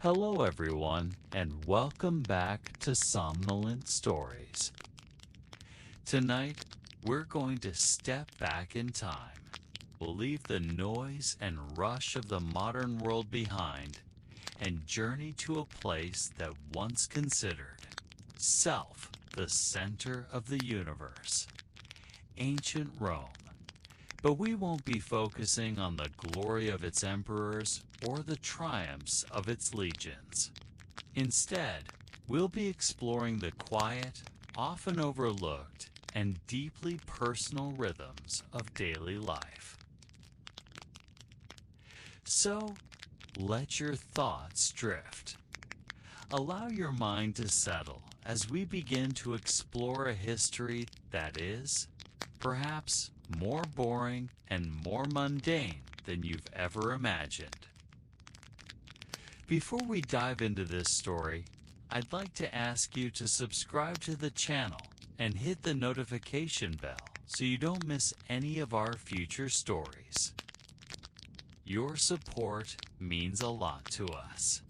Hello everyone, and welcome back to Somnolent Stories. Tonight, we're going to step back in time. We'll leave the noise and rush of the modern world behind and journey to a place that once considered self the center of the universe, ancient Rome. But we won't be focusing on the glory of its emperors or the triumphs of its legions. Instead, we'll be exploring the quiet, often overlooked, and deeply personal rhythms of daily life. So, let your thoughts drift. Allow your mind to settle as we begin to explore a history that is, perhaps, more boring and more mundane than you've ever imagined. Before we dive into this story, I'd like to ask you to subscribe to the channel and hit the notification bell so you don't miss any of our future stories. Your support means a lot to us.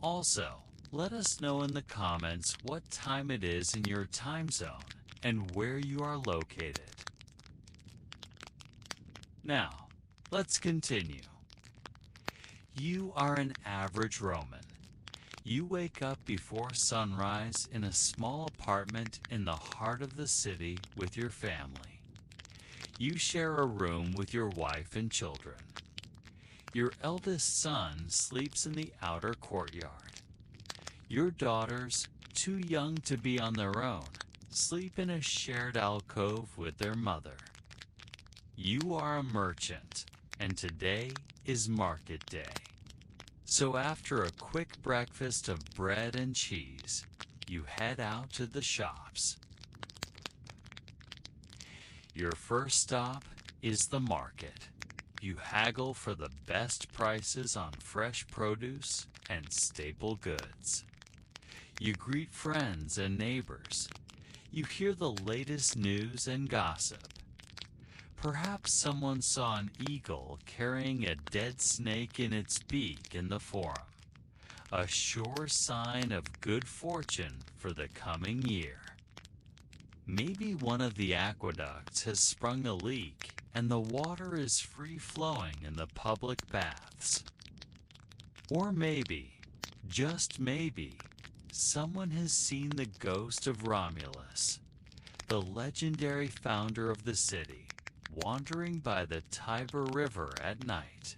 Also, let us know in the comments what time it is in your time zone and where you are located. Now, let's continue. You are an average Roman. You wake up before sunrise in a small apartment in the heart of the city with your family. You share a room with your wife and children. Your eldest son sleeps in the outer courtyard. Your daughters, too young to be on their own, sleep in a shared alcove with their mother. You are a merchant, and today is market day. So after a quick breakfast of bread and cheese, you head out to the shops. Your first stop is the market. You haggle for the best prices on fresh produce and staple goods. You greet friends and neighbors. You hear the latest news and gossip. Perhaps someone saw an eagle carrying a dead snake in its beak in the forum, a sure sign of good fortune for the coming year. Maybe one of the aqueducts has sprung a leak and the water is free-flowing in the public baths. Or maybe, just maybe, someone has seen the ghost of Romulus, the legendary founder of the city, wandering by the Tiber River at night.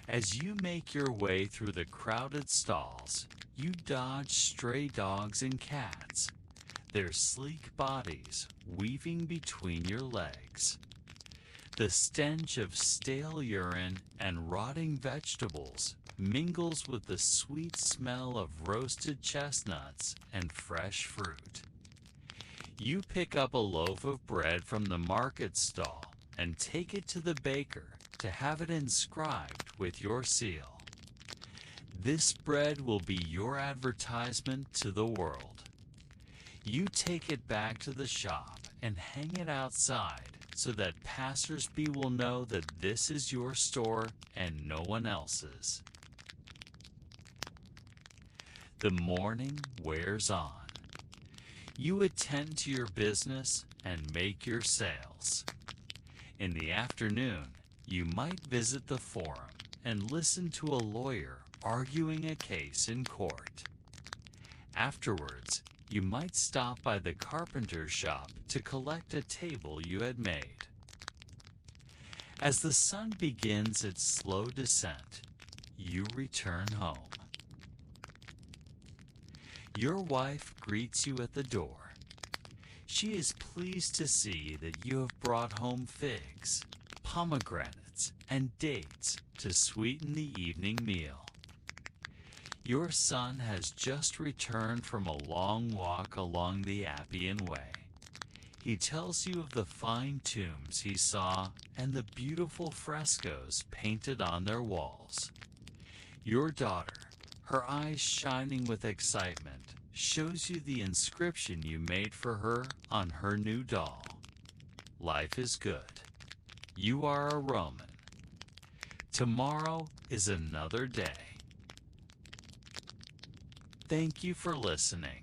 As you make your way through the crowded stalls, you dodge stray dogs and cats, their sleek bodies weaving between your legs. The stench of stale urine and rotting vegetables mingles with the sweet smell of roasted chestnuts and fresh fruit. You pick up a loaf of bread from the market stall and take it to the baker to have it inscribed with your seal. This bread will be your advertisement to the world. You take it back to the shop and hang it outside so that passers-by will know that this is your store and no one else's. The morning wears on. You attend to your business and make your sales. In the afternoon, you might visit the forum and listen to a lawyer arguing a case in court. Afterwards, you might stop by the carpenter's shop to collect a table you had made. As the sun begins its slow descent, you return home. Your wife greets you at the door. She is pleased to see that you have brought home figs, pomegranates, and dates to sweeten the evening meal. Your son has just returned from a long walk along the Appian Way. He tells you of the fine tombs he saw and the beautiful frescoes painted on their walls. Your daughter, her eyes shining with excitement, shows you the inscription you made for her on her new doll. Life is good. You are a Roman. Tomorrow is another day. Thank you for listening.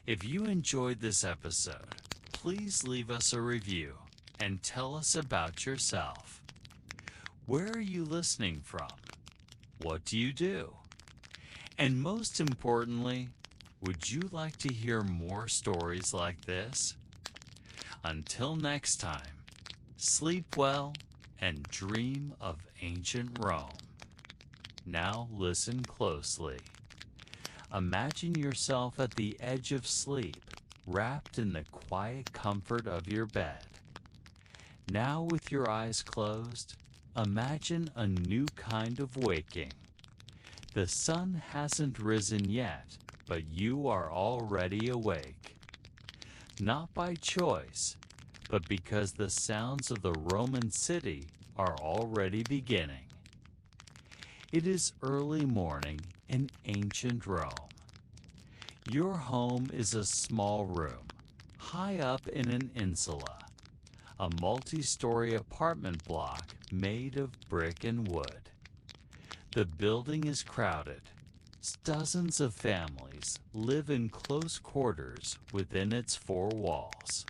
If you enjoyed this episode, please leave us a review and tell us about yourself. Where are you listening from? What do you do? And most importantly, would you like to hear more stories like this? Until next time, sleep well and dream of ancient Rome. Now listen closely. Imagine yourself at the edge of sleep, wrapped in the quiet comfort of your bed. Now with your eyes closed, imagine a new kind of waking. The sun hasn't risen yet, but you are already awake. Not by choice, but because the sounds of the Roman city are already beginning. It is early morning in ancient Rome. Your home is a small room, high up in an insula, a multi-story apartment block made of brick and wood. The building is crowded. Dozens of families live in close quarters within its four walls.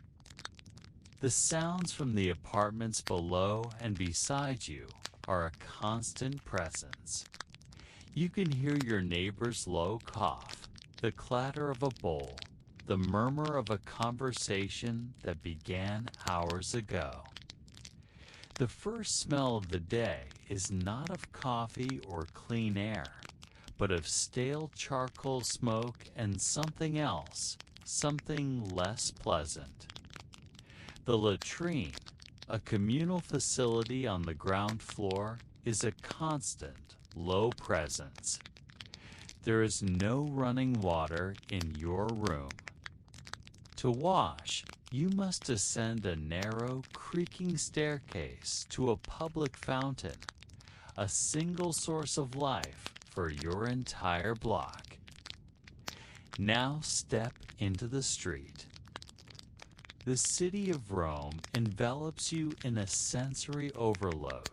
The sounds from the apartments below and beside you are a constant presence. You can hear your neighbor's low cough, the clatter of a bowl, the murmur of a conversation that began hours ago. The first smell of the day is not of coffee or clean air, but of stale charcoal smoke and something else, something less pleasant. The latrine, a communal facility on the ground floor, is a constant, low presence. There is no running water in your room. To wash, you must ascend a narrow, creaking staircase to a public fountain, a single source of life for your entire block. Now step into the street. The city of Rome envelops you in a sensory overload.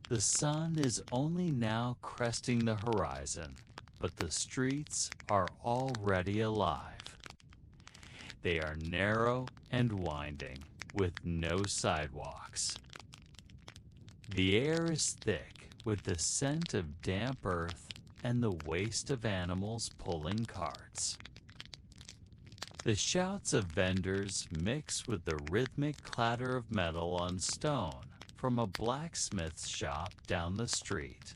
The sun is only now cresting the horizon, but the streets are already alive. They are narrow and winding, with no sidewalks. The air is thick with the scent of damp earth and the waste of animals pulling carts. The shouts of vendors mix with the rhythmic clatter of metal on stone from a blacksmith's shop down the street.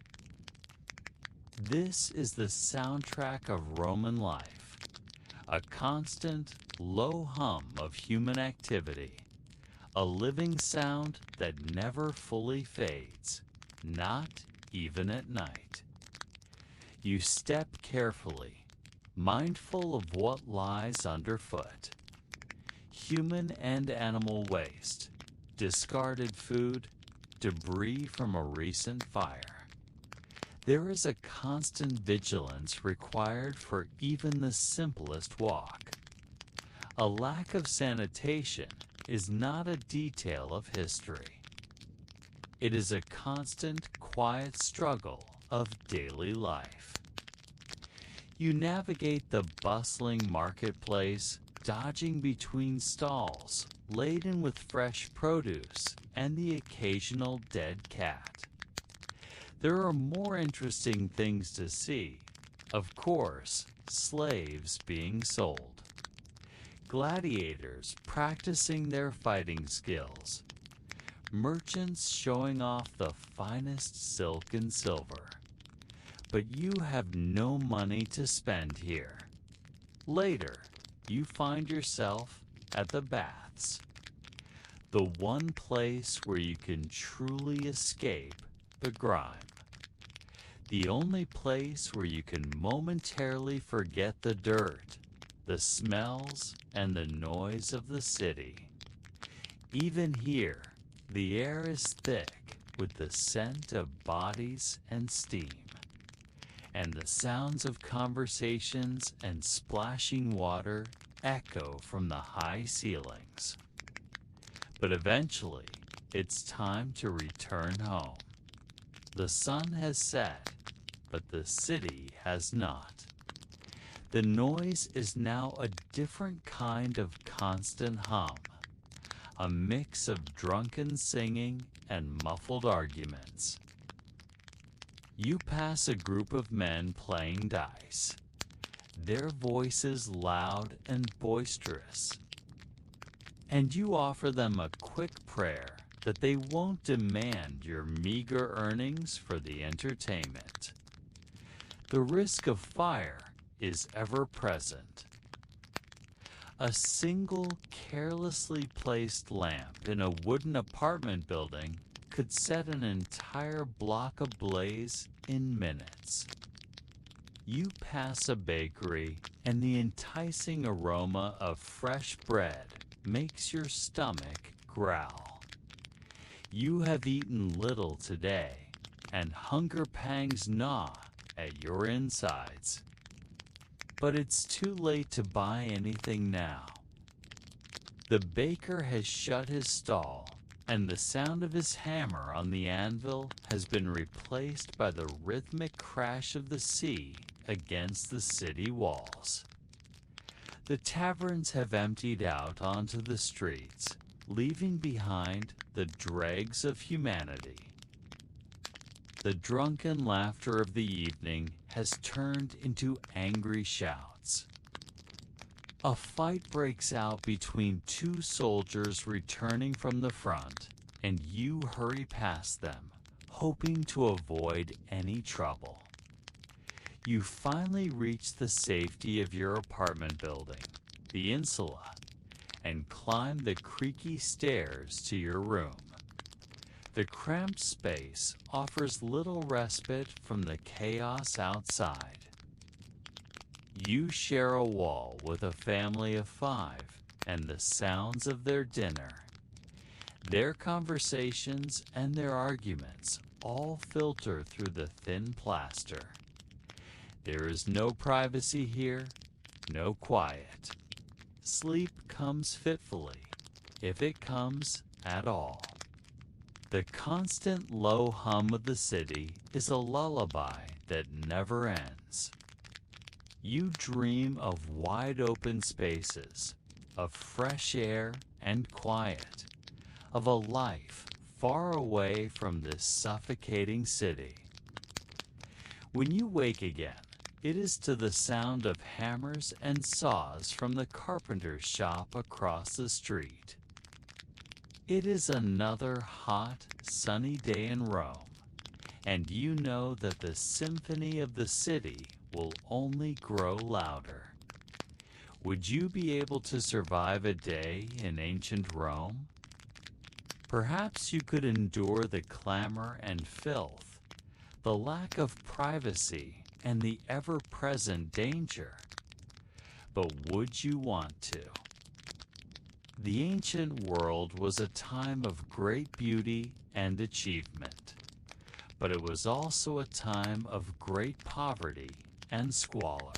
This is the soundtrack of Roman life, a constant, low hum of human activity, a living sound that never fully fades, not even at night. You step carefully, mindful of what lies underfoot. Human and animal waste, discarded food, debris from a recent fire. There is a constant vigilance required for even the simplest walk. A lack of sanitation is not a detail of history. It is a constant, quiet struggle of daily life. You navigate the bustling marketplace, dodging between stalls laden with fresh produce and the occasional dead cat. There are more interesting things to see. Of course, slaves being sold. Gladiators practicing their fighting skills. Merchants showing off the finest silk and silver. But you have no money to spend here. Later, you find yourself at the baths. The one place where you can truly escape the grime. The only place where you can momentarily forget the dirt, the smells, and the noise of the city. Even here, the air is thick with the scent of bodies and steam, and the sounds of conversations and splashing water echo from the high ceilings. But eventually, it's time to return home. The sun has set, but the city has not. The noise is now a different kind of constant hum, a mix of drunken singing and muffled arguments. You pass a group of men playing dice, their voices loud and boisterous, and you offer them a quick prayer that they won't demand your meager earnings for the entertainment. The risk of fire is ever present. A single carelessly placed lamp in a wooden apartment building could set an entire block ablaze in minutes. You pass a bakery, and the enticing aroma of fresh bread makes your stomach growl. You have eaten little today, and hunger pangs gnaw at your insides. But it's too late to buy anything now. The baker has shut his stall, and the sound of his hammer on the anvil has been replaced by the rhythmic crash of the sea against the city walls. The taverns have emptied out onto the streets, leaving behind the dregs of humanity. The drunken laughter of the evening has turned into angry shouts. A fight breaks out between two soldiers returning from the front, and you hurry past them, hoping to avoid any trouble. You finally reach the safety of your apartment building, the insula, and climb the creaky stairs to your room. The cramped space offers little respite from the chaos outside. You share a wall with a family of 5, and the sounds of their dinner, their conversations, and their arguments all filter through the thin plaster. There is no privacy here, no quiet. Sleep comes fitfully, if it comes at all. The constant low hum of the city is a lullaby that never ends. You dream of wide-open spaces, of fresh air and quiet, of a life far away from this suffocating city. When you wake again, it is to the sound of hammers and saws from the carpenter's shop across the street. It is another hot, sunny day in Rome, and you know that the symphony of the city will only grow louder. Would you be able to survive a day in ancient Rome? Perhaps you could endure the clamor and filth, the lack of privacy, and the ever-present danger. But would you want to? The ancient world was a time of great beauty and achievement, but it was also a time of great poverty and squalor.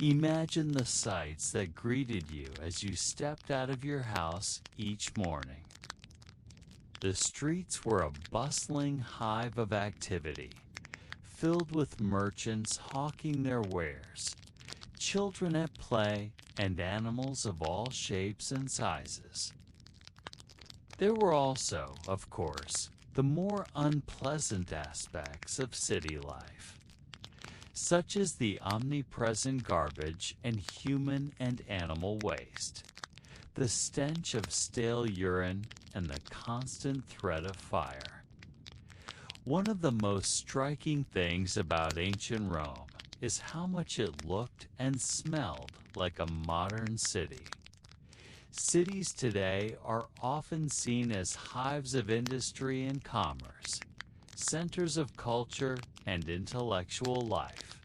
Imagine the sights that greeted you as you stepped out of your house each morning. The streets were a bustling hive of activity, filled with merchants hawking their wares, children at play, and animals of all shapes and sizes. There were also, of course, the more unpleasant aspects of city life, such as the omnipresent garbage and human and animal waste, the stench of stale urine, and the constant threat of fire. One of the most striking things about ancient Rome is how much it looked and smelled like a modern city. Cities today are often seen as hives of industry and commerce, centers of culture and intellectual life.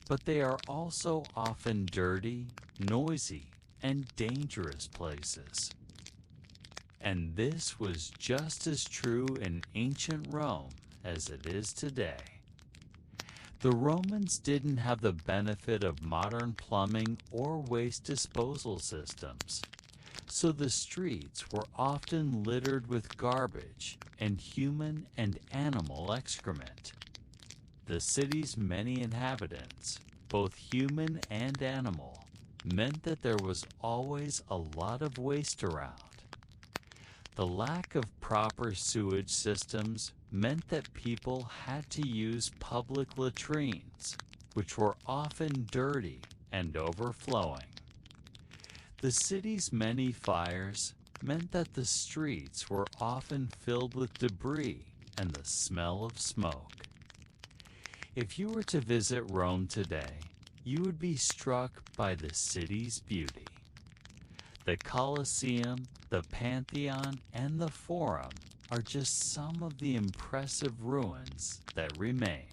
But they are also often dirty, noisy, and dangerous places. And this was just as true in ancient Rome as it is today. The Romans didn't have the benefit of modern plumbing or waste disposal systems, So the streets were often littered with garbage and human and animal excrement. The city's many inhabitants, both human and animal, meant that there was always a lot of waste around. The lack of proper sewage systems meant that people had to use public latrines, which were often dirty and overflowing. The city's many fires meant that the streets were often filled with debris and the smell of smoke. If you were to visit Rome today, you would be struck by the city's beauty. The Colosseum, the Pantheon, and the Forum are just some of the impressive ruins that remain.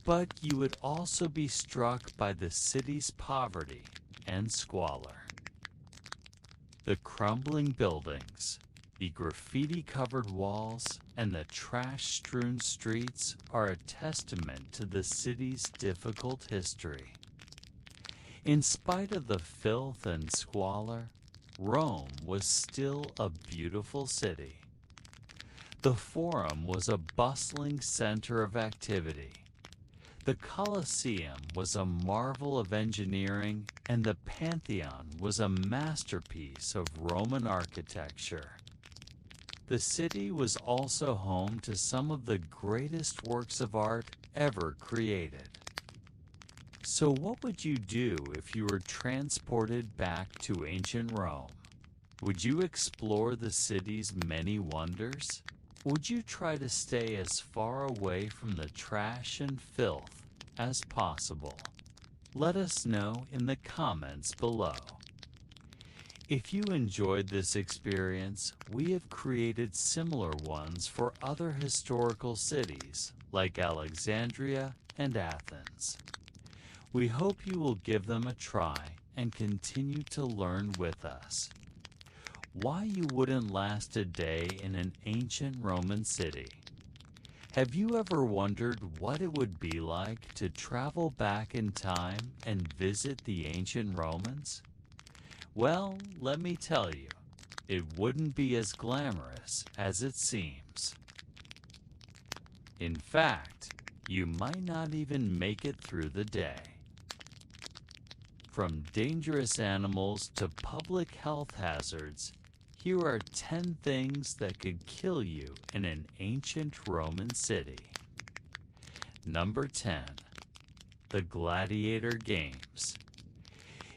But you would also be struck by the city's poverty and squalor. The crumbling buildings, the graffiti-covered walls, and the trash-strewn streets are a testament to the city's difficult history. In spite of the filth and squalor, Rome was still a beautiful city. The Forum was a bustling center of activity. The Colosseum was a marvel of engineering, and the Pantheon was a masterpiece of Roman architecture. The city was also home to some of the greatest works of art ever created. So what would you do if you were transported back to ancient Rome? Would you explore the city's many wonders? Would you try to stay as far away from the trash and filth as possible? Let us know in the comments below. If you enjoyed this experience, we have created similar ones for other historical cities like Alexandria and Athens. We hope you will give them a try and continue to learn with us. Why you wouldn't last a day in an ancient Roman city? Have you ever wondered what it would be like to travel back in time and visit the ancient Romans? Well, let me tell you, it wouldn't be as glamorous as it seems. In fact, you might not even make it through the day. From dangerous animals to public health hazards, here are 10 things that could kill you in an ancient Roman city. Number 10. The Gladiator Games.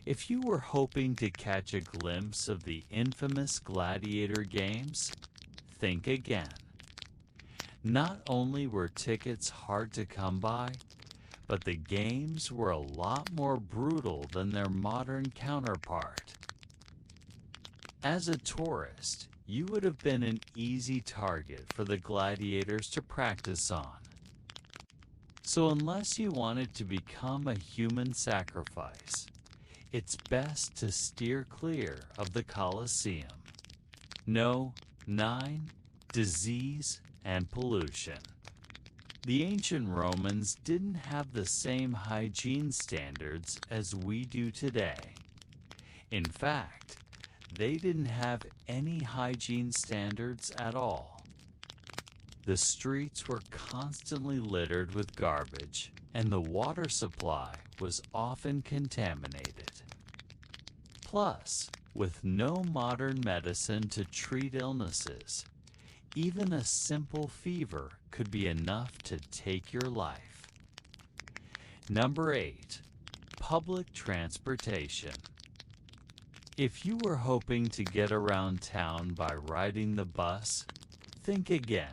If you were hoping to catch a glimpse of the infamous Gladiator Games, think again. Not only were tickets hard to come by, but the games were a lot more brutal than their modern counterpart. As a tourist, you would have been an easy target for the gladiators to practice on. So unless you wanted to become a human sacrifice, it's best to steer clear of the Colosseum. No, 9, disease and pollution. The ancient Romans didn't have the same hygiene standards as we do today. In fact, they didn't have any hygiene standards at all. The streets were constantly littered with garbage, and the water supply was often contaminated. Plus, with no modern medicine to treat illnesses, even a simple fever could be enough to take your life. Number 8. Public transportation. If you were hoping to get around town by riding the bus, think again.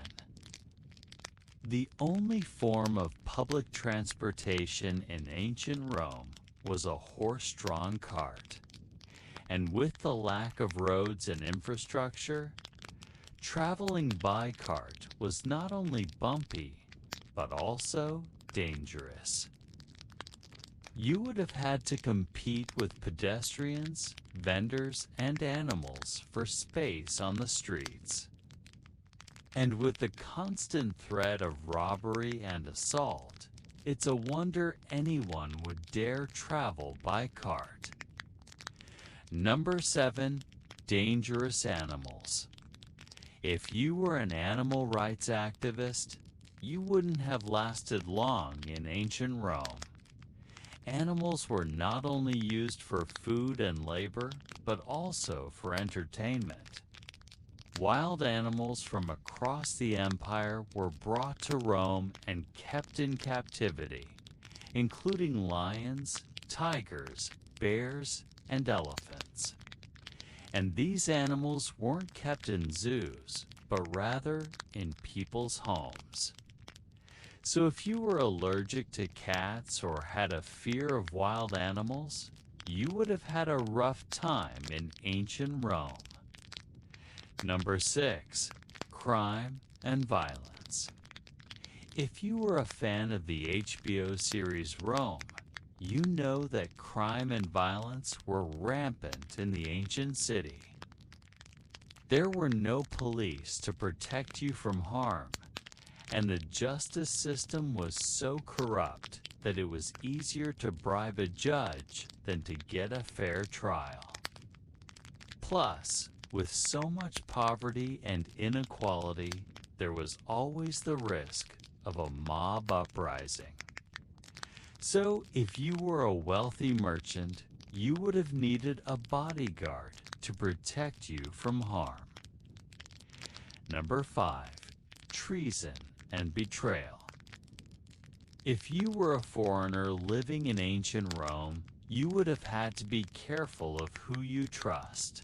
The only form of public transportation in ancient Rome was a horse-drawn cart. And with the lack of roads and infrastructure, traveling by cart was not only bumpy, but also dangerous. You would have had to compete with pedestrians, vendors, and animals for space on the streets. And with the constant threat of robbery and assault, it's a wonder anyone would dare travel by cart. Number 7. Dangerous animals. If you were an animal rights activist, you wouldn't have lasted long in ancient Rome. Animals were not only used for food and labor, but also for entertainment. Wild animals from across the empire were brought to Rome and kept in captivity, including lions, tigers, bears, and elephants. And these animals weren't kept in zoos, but rather in people's homes. So if you were allergic to cats or had a fear of wild animals, you would have had a rough time in ancient Rome. Number 6. Crime and violence. If you were a fan of the HBO series Rome, you know that crime and violence were rampant in the ancient city. There were no police to protect you from harm, and the justice system was so corrupt that it was easier to bribe a judge than to get a fair trial. Plus, with so much poverty and inequality, there was always the risk of a mob uprising. So, if you were a wealthy merchant, you would have needed a bodyguard to protect you from harm. Number 5. Treason and betrayal. If you were a foreigner living in ancient Rome, you would have had to be careful of who you trust.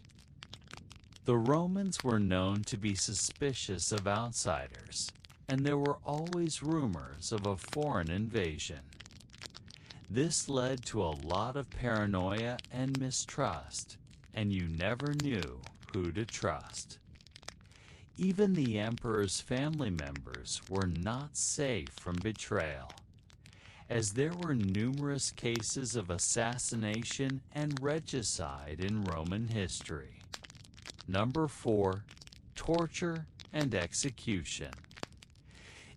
The Romans were known to be suspicious of outsiders, and there were always rumors of a foreign invasion. This led to a lot of paranoia and mistrust, and you never knew who to trust. Even the emperor's family members were not safe from betrayal, as there were numerous cases of assassination and regicide in Roman history. Number 4. Torture and execution.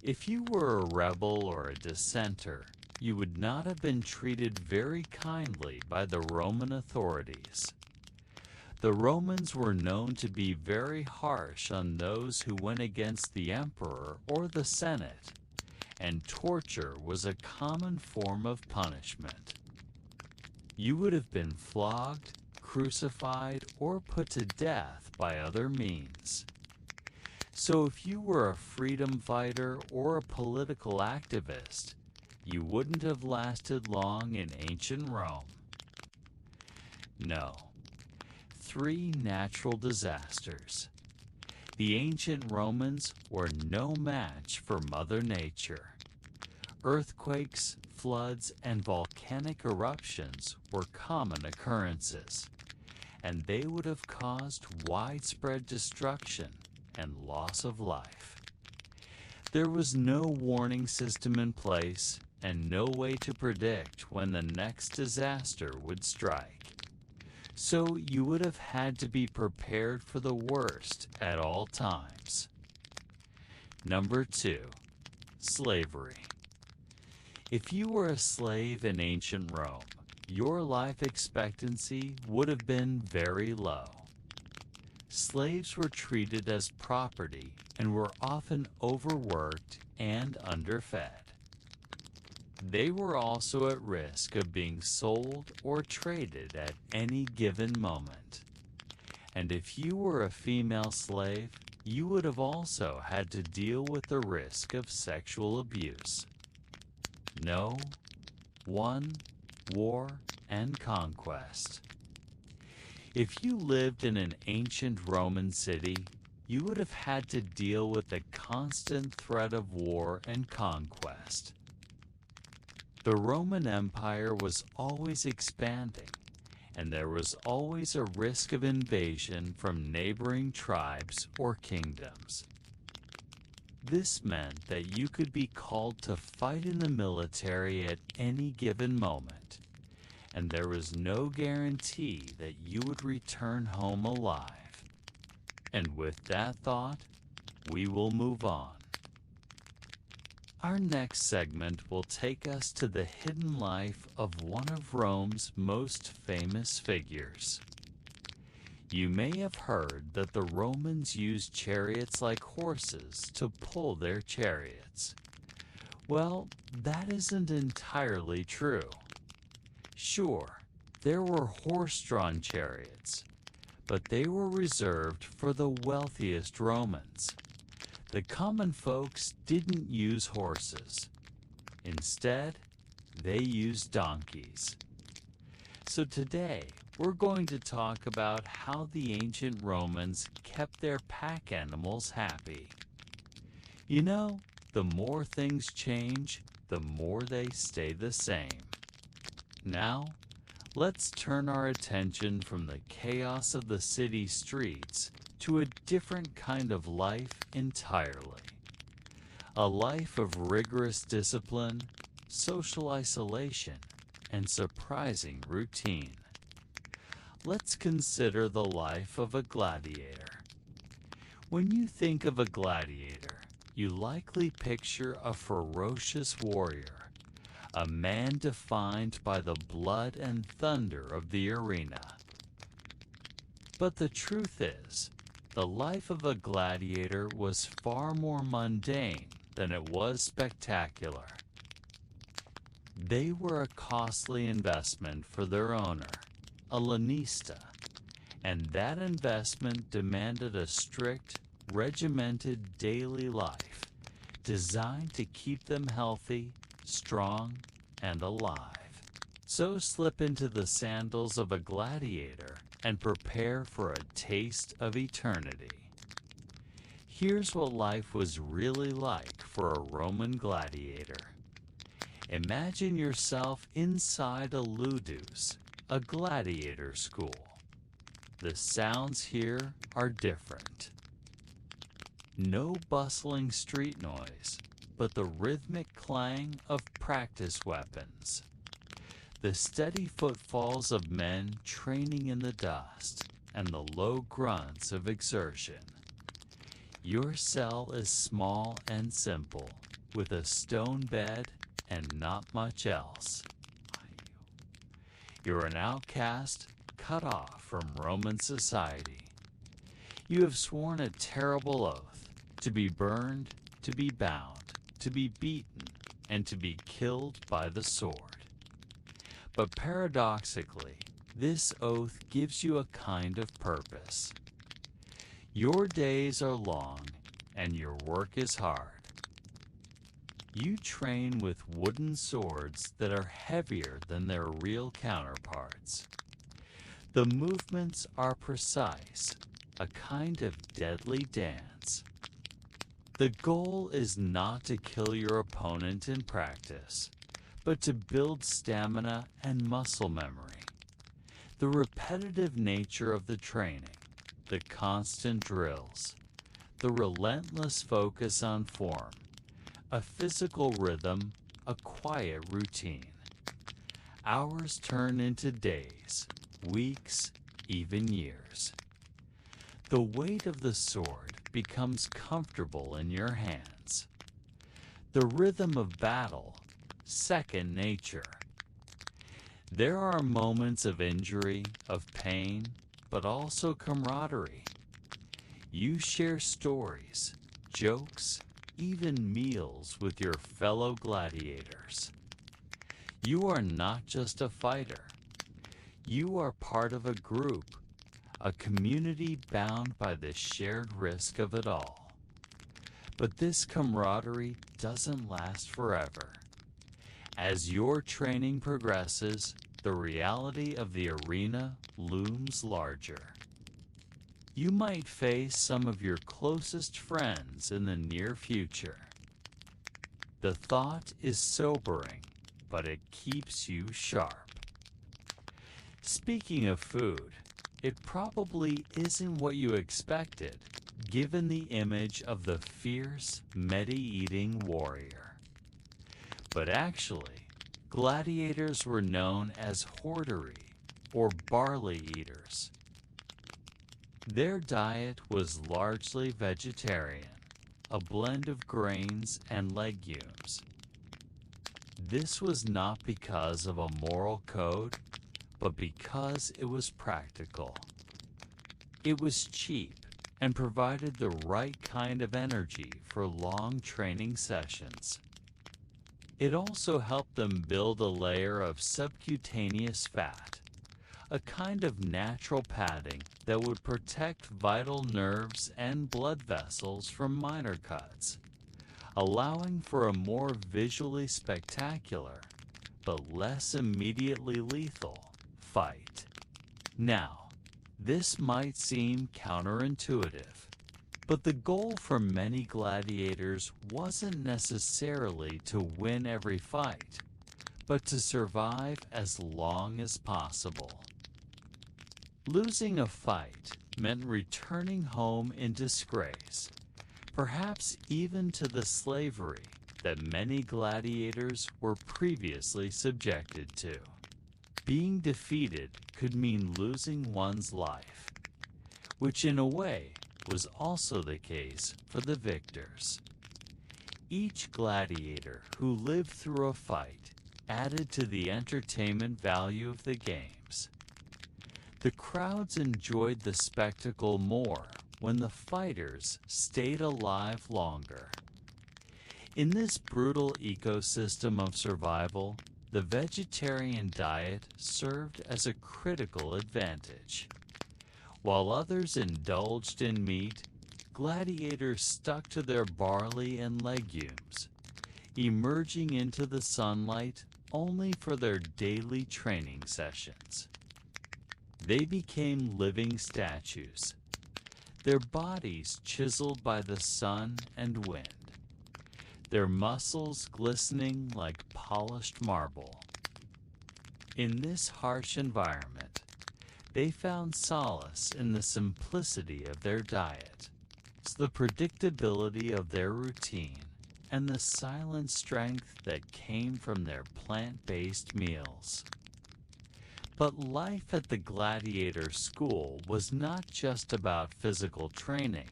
If you were a rebel or a dissenter, you would not have been treated very kindly by the Roman authorities. The Romans were known to be very harsh on those who went against the emperor or the Senate, and torture was a common form of punishment. You would have been flogged, crucified, or put to death by other means. So if you were a freedom fighter or a political activist, you wouldn't have lasted long in ancient Rome. No. 3 natural disasters. The ancient Romans were no match for Mother Nature. Earthquakes, floods, and volcanic eruptions were common occurrences, and they would have caused widespread destruction and loss of life. There was no warning system in place and no way to predict when the next disaster would strike. So you would have had to be prepared for the worst at all times. Number 2. Slavery. If you were a slave in ancient Rome, your life expectancy would have been very low. Slaves were treated as property and were often overworked and underfed. They were also at risk of being sold or traded at any given moment. And if you were a female slave, you would have also had to deal with the risk of sexual abuse. No. 1. War and conquest. If you lived in an ancient Roman city, you would have had to deal with the constant threat of war and conquest. The Roman Empire was always expanding, and there was always a risk of invasion from neighboring tribes or kingdoms. This meant that you could be called to fight in the military at any given moment, and there was no guarantee that you would return home alive. And with that thought, we will move on. Our next segment will take us to the hidden life of one of Rome's most famous figures, You may have heard that the Romans used chariots like horses to pull their chariots. Well, that isn't entirely true. Sure, there were horse-drawn chariots, but they were reserved for the wealthiest Romans. The common folks didn't use horses. Instead, they used donkeys. So today, we're going to talk about how the ancient Romans kept their pack animals happy. You know, the more things change, the more they stay the same. Now, let's turn our attention from the chaos of the city streets to a different kind of life entirely. A life of rigorous discipline, social isolation, and surprising routine. Let's consider the life of a gladiator. When you think of a gladiator, you likely picture a ferocious warrior, a man defined by the blood and thunder of the arena. But the truth is, the life of a gladiator was far more mundane than it was spectacular. They were a costly investment for their owner, a lanista, and that investment demanded a strict, regimented daily life designed to keep them healthy, strong, and alive. So slip into the sandals of a gladiator and prepare for a taste of eternity. Here's what life was really like for a Roman gladiator. Imagine yourself inside a ludus, a gladiator school. The sounds here are different. No bustling street noise, but the rhythmic clang of practice weapons. The steady footfalls of men training in the dust, and the low grunts of exertion. Your cell is small and simple, with a stone bed and not much else. You're an outcast, cut off from Roman society. You have sworn a terrible oath, to be burned, to be bound, to be beaten, and to be killed by the sword. But paradoxically, this oath gives you a kind of purpose. Your days are long, and your work is hard. You train with wooden swords that are heavier than their real counterparts. The movements are precise, a kind of deadly dance. The goal is not to kill your opponent in practice, but to build stamina and muscle memory. The repetitive nature of the training, the constant drills, the relentless focus on form, a physical rhythm, a quiet routine. Hours turn into days, weeks, even years. The weight of the sword becomes comfortable in your hands. The rhythm of battle, second nature. There are moments of injury, of pain, but also camaraderie. You share stories, jokes, even meals with your fellow gladiators. You are not just a fighter. You are part of a group, a community bound by the shared risk of it all. But this camaraderie doesn't last forever. As your training progresses, the reality of the arena looms larger. You might face some of your closest friends in the near future. The thought is sobering, but it keeps you sharp. Speaking of food, it probably isn't what you expected, given the image of the fierce, meat-eating warrior. But actually, gladiators were known as hordery, or barley eaters. Their diet was largely vegetarian, a blend of grains and legumes. This was not because of a moral code, but because it was practical. It was cheap and provided the right kind of energy for long training sessions. It also helped them build a layer of subcutaneous fat, a kind of natural padding that would protect vital nerves and blood vessels from minor cuts, allowing for a more visually spectacular, but less immediately lethal, fight. Now, this might seem counterintuitive, but the goal for many gladiators wasn't necessarily to win every fight, but to survive as long as possible. Losing a fight meant returning home in disgrace, perhaps even to the slavery that many gladiators were previously subjected to. Being defeated could mean losing one's life, which in a way was also the case for the victors. Each gladiator who lived through a fight added to the entertainment value of the games. The crowds enjoyed the spectacle more when the fighters stayed alive longer. In this brutal ecosystem of survival, the vegetarian diet served as a critical advantage. While others indulged in meat, gladiators stuck to their barley and legumes, emerging into the sunlight only for their daily training sessions. They became living statues, their bodies chiseled by the sun and wind, their muscles glistening like polished marble. In this harsh environment, they found solace in the simplicity of their diet, the predictability of their routine, and the silent strength that came from their plant-based meals. But life at the gladiator school was not just about physical training.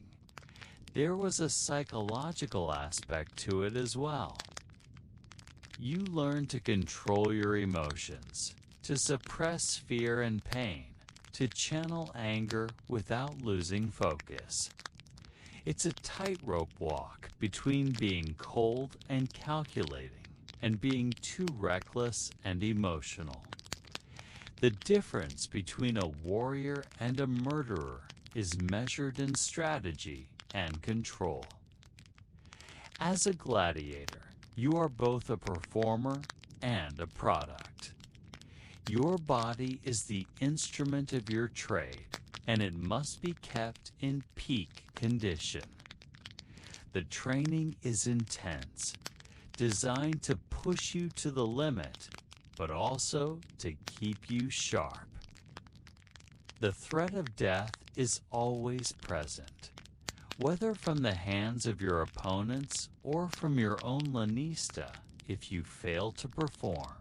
There was a psychological aspect to it as well. You learn to control your emotions, to suppress fear and pain, to channel anger without losing focus. It's a tightrope walk between being cold and calculating and being too reckless and emotional. The difference between a warrior and a murderer is measured in strategy and control. As a gladiator, you are both a performer and a product. Your body is the instrument of your trade, and it must be kept in peak condition. The training is intense, designed to push you to the limit, but also to keep you sharp. The threat of death is always present, whether from the hands of your opponents or from your own lanista if you fail to perform.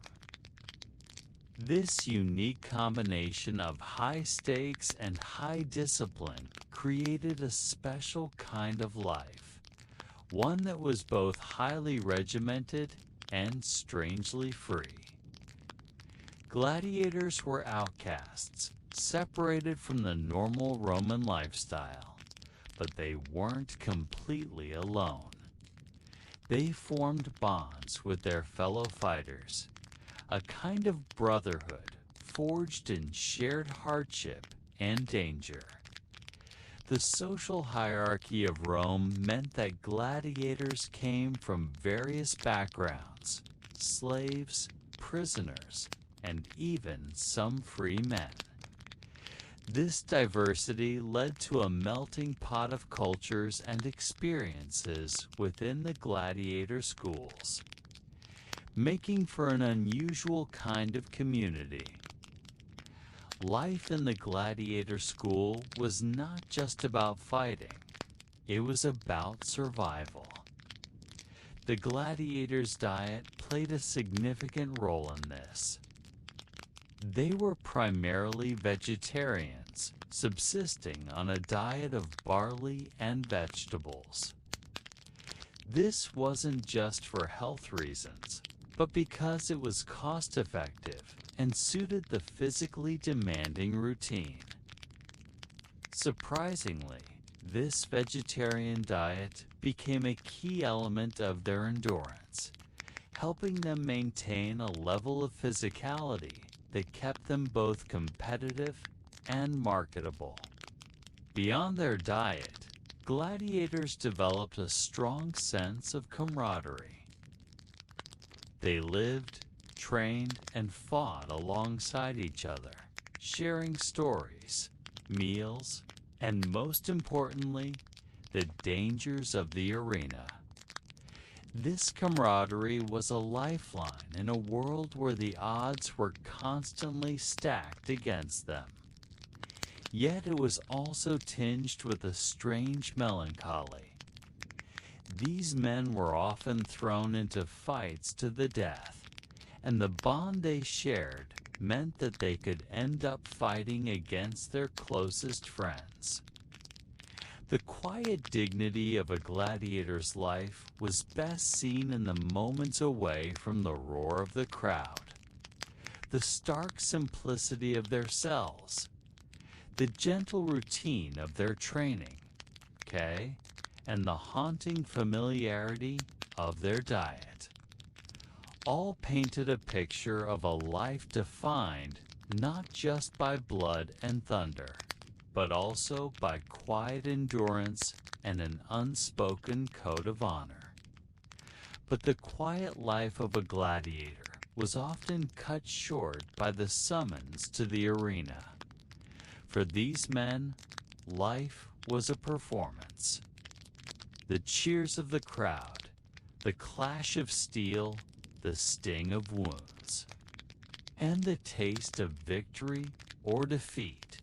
This unique combination of high stakes and high discipline created a special kind of life, one that was both highly regimented and strangely free. Gladiators were outcasts, separated from the normal Roman lifestyle, but they weren't completely alone. They formed bonds with their fellow fighters, a kind of brotherhood forged in shared hardship and danger. The social hierarchy of Rome meant that gladiators came from various backgrounds, slaves, prisoners, and even some free men. This diversity led to a melting pot of cultures and experiences within the gladiator schools, making for an unusual kind of community. Life in the gladiator school was not just about fighting, it was about survival. The gladiators' diet played a significant role in this. They were primarily vegetarians, subsisting on a diet of barley and vegetables. This wasn't just for health reasons, but because it was cost-effective and suited the physically demanding routine. Surprisingly, this vegetarian diet became a key element of their endurance, helping them maintain a level of physicality that kept them both competitive and marketable. Beyond their diet, gladiators developed a strong sense of camaraderie. They lived, trained, and fought alongside each other, sharing stories, meals, and most importantly, the dangers of the arena. This camaraderie was a lifeline in a world where the odds were constantly stacked against them. Yet it was also tinged with a strange melancholy. These men were often thrown into fights to the death, and the bond they shared meant that they could end up fighting against their closest friends. The quiet dignity of a gladiator's life was best seen in the moments away from the roar of the crowd, the stark simplicity of their cells, the gentle routine of their training, and the haunting familiarity of their diet. All painted a picture of a life defined not just by blood and thunder, but also by quiet endurance and an unspoken code of honor. But the quiet life of a gladiator was often cut short by the summons to the arena. For these men, life was a performance. The cheers of the crowd, the clash of steel, the sting of wounds, and the taste of victory or defeat.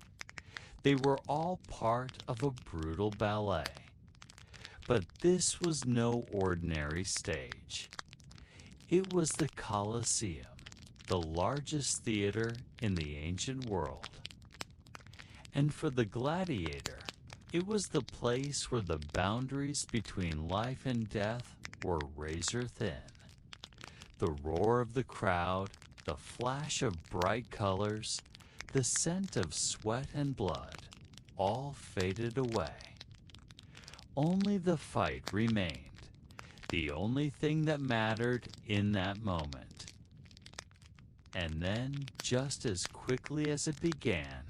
They were all part of a brutal ballet. But this was no ordinary stage. It was the Colosseum, the largest theater in the ancient world. And for the gladiator, it was the place where the boundaries between life and death were razor thin. The roar of the crowd, the flash of bright colors, the scent of sweat and blood, all faded away. Only the fight remained, the only thing that mattered in that moment. And then, just as quickly as it began,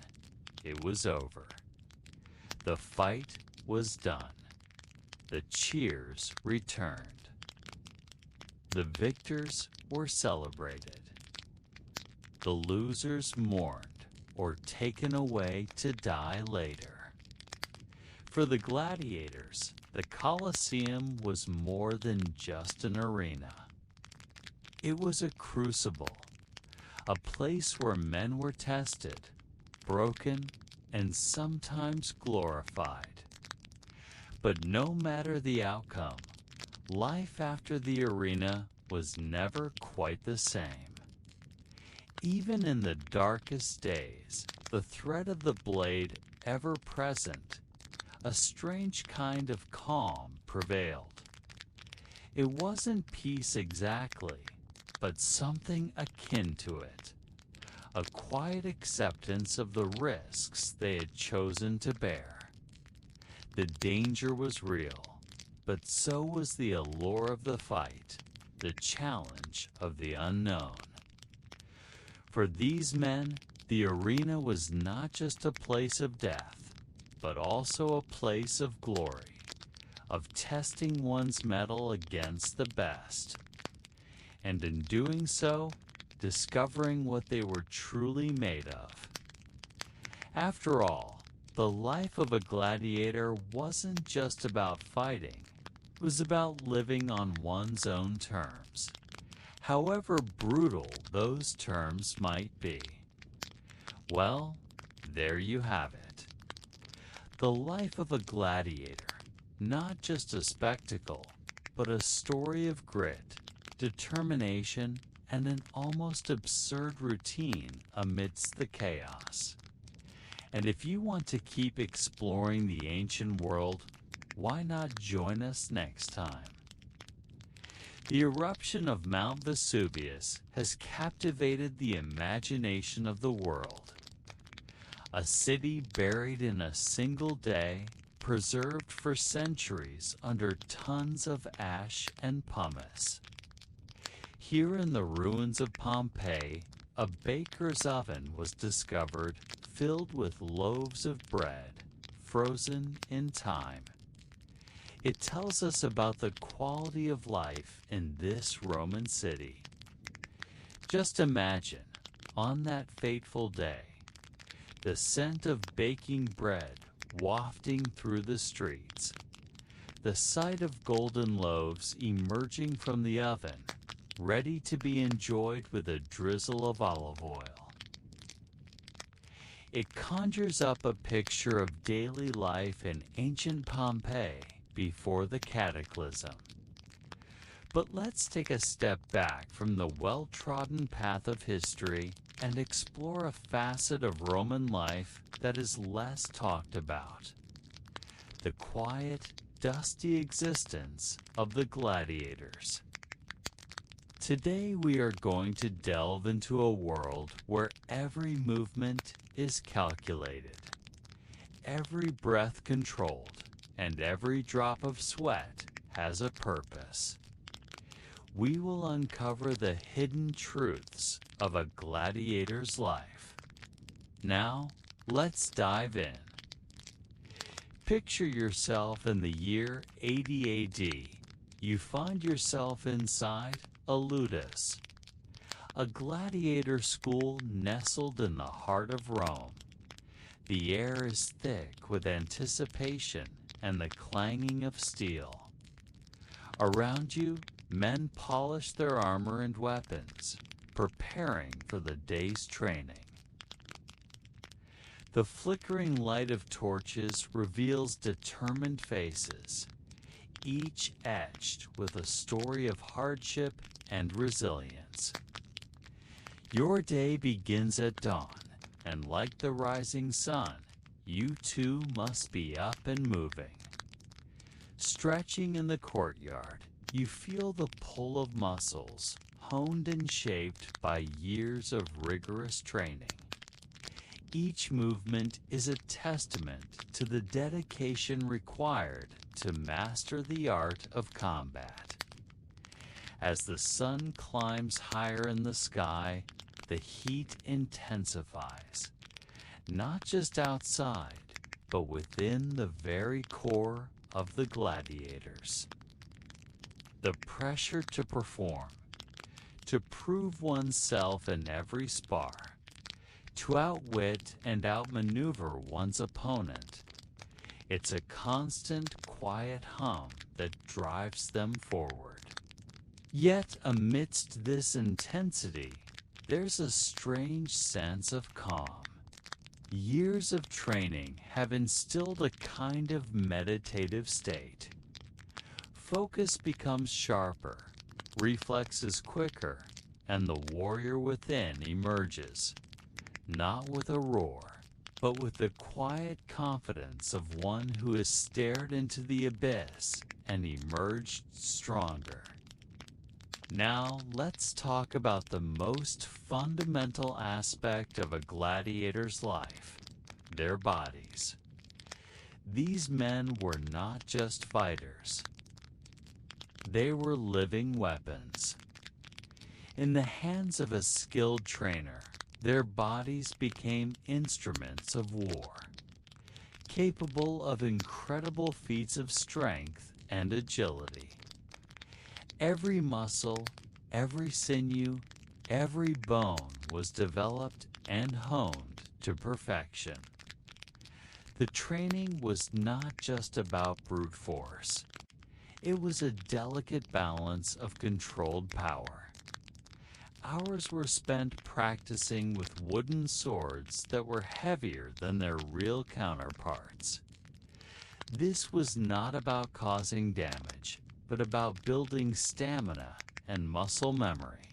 it was over. The fight was done. The cheers returned. The victors were celebrated. The losers mourned or taken away to die later. For the gladiators, the Colosseum was more than just an arena. It was a crucible, a place where men were tested, broken, and sometimes glorified. But no matter the outcome, life after the arena was never quite the same. Even in the darkest days, the threat of the blade ever present, a strange kind of calm prevailed. It wasn't peace exactly, but something akin to it. A quiet acceptance of the risks they had chosen to bear. The danger was real, but so was the allure of the fight, the challenge of the unknown. For these men, the arena was not just a place of death, but also a place of glory, of testing one's mettle against the best, and in doing so, discovering what they were truly made of. After all, the life of a gladiator wasn't just about fighting, it was about living on one's own terms, however brutal those terms might be. Well, there you have it. The life of a gladiator, not just a spectacle, but a story of grit, determination, and an almost absurd routine amidst the chaos. And if you want to keep exploring the ancient world, why not join us next time? The eruption of Mount Vesuvius has captivated the imagination of the world. a city buried in a single day, preserved for centuries under tons of ash and pumice. Here in the ruins of Pompeii, a baker's oven was discovered filled with loaves of bread, frozen in time. It tells us about the quality of life in this Roman city. Just imagine, on that fateful day, the scent of baking bread wafting through the streets, the sight of golden loaves emerging from the oven, ready to be enjoyed with a drizzle of olive oil. It conjures up a picture of daily life in ancient Pompeii before the cataclysm. But let's take a step back from the well-trodden path of history and explore a facet of Roman life that is less talked about: the quiet, dusty existence of the gladiators. Today we are going to delve into a world where every movement is calculated, every breath controlled, and every drop of sweat has a purpose. We will uncover the hidden truths of a gladiator's life. Now, let's dive in. Picture yourself in the year 80 AD. You find yourself inside a ludus, a gladiator school nestled in the heart of Rome. The air is thick with anticipation and the clanging of steel. Around you, men polish their armor and weapons, preparing for the day's training. The flickering light of torches reveals determined faces, each etched with a story of hardship and resilience. Your day begins at dawn, and like the rising sun, you too must be up and moving. Stretching in the courtyard, you feel the pull of muscles, honed and shaped by years of rigorous training. Each movement is a testament to the dedication required to master the art of combat. As the sun climbs higher in the sky, the heat intensifies, not just outside, but within the very core of the gladiators. The pressure to perform, to prove oneself in every spar, to outwit and outmaneuver one's opponent. It's a constant, quiet hum that drives them forward. Yet amidst this intensity, there's a strange sense of calm. Years of training have instilled a kind of meditative state. Focus becomes sharper, reflexes quicker, and the warrior within emerges, not with a roar, but with the quiet confidence of one who has stared into the abyss and emerged stronger. Now let's talk about the most fundamental aspect of a gladiator's life: their bodies. These men were not just fighters. They were living weapons. In the hands of a skilled trainer, their bodies became instruments of war, capable of incredible feats of strength and agility. Every muscle, every sinew, every bone was developed and honed to perfection. The training was not just about brute force. It was a delicate balance of controlled power. Hours were spent practicing with wooden swords that were heavier than their real counterparts. This was not about causing damage, but about building stamina and muscle memory.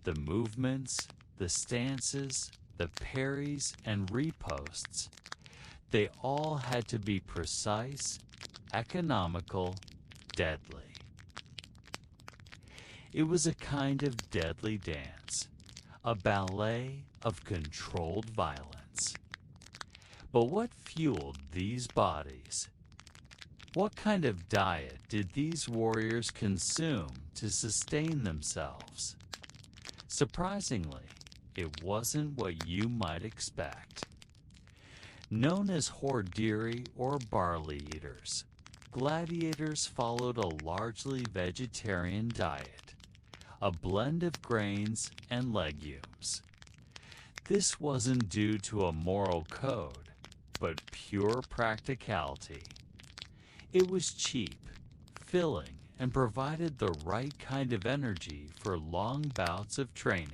The movements, the stances, the parries and riposts, they all had to be precise, economical, deadly. It was a kind of deadly dance, a ballet of controlled violence. But what fueled these bodies? What kind of diet did these warriors consume to sustain themselves? Surprisingly, it wasn't what you might expect. Known as hordeiri or barley eaters, gladiators followed a largely vegetarian diet, a blend of grains and legumes. This wasn't due to a moral code, but pure practicality. It was cheap, filling, and provided the right kind of energy for long bouts of training.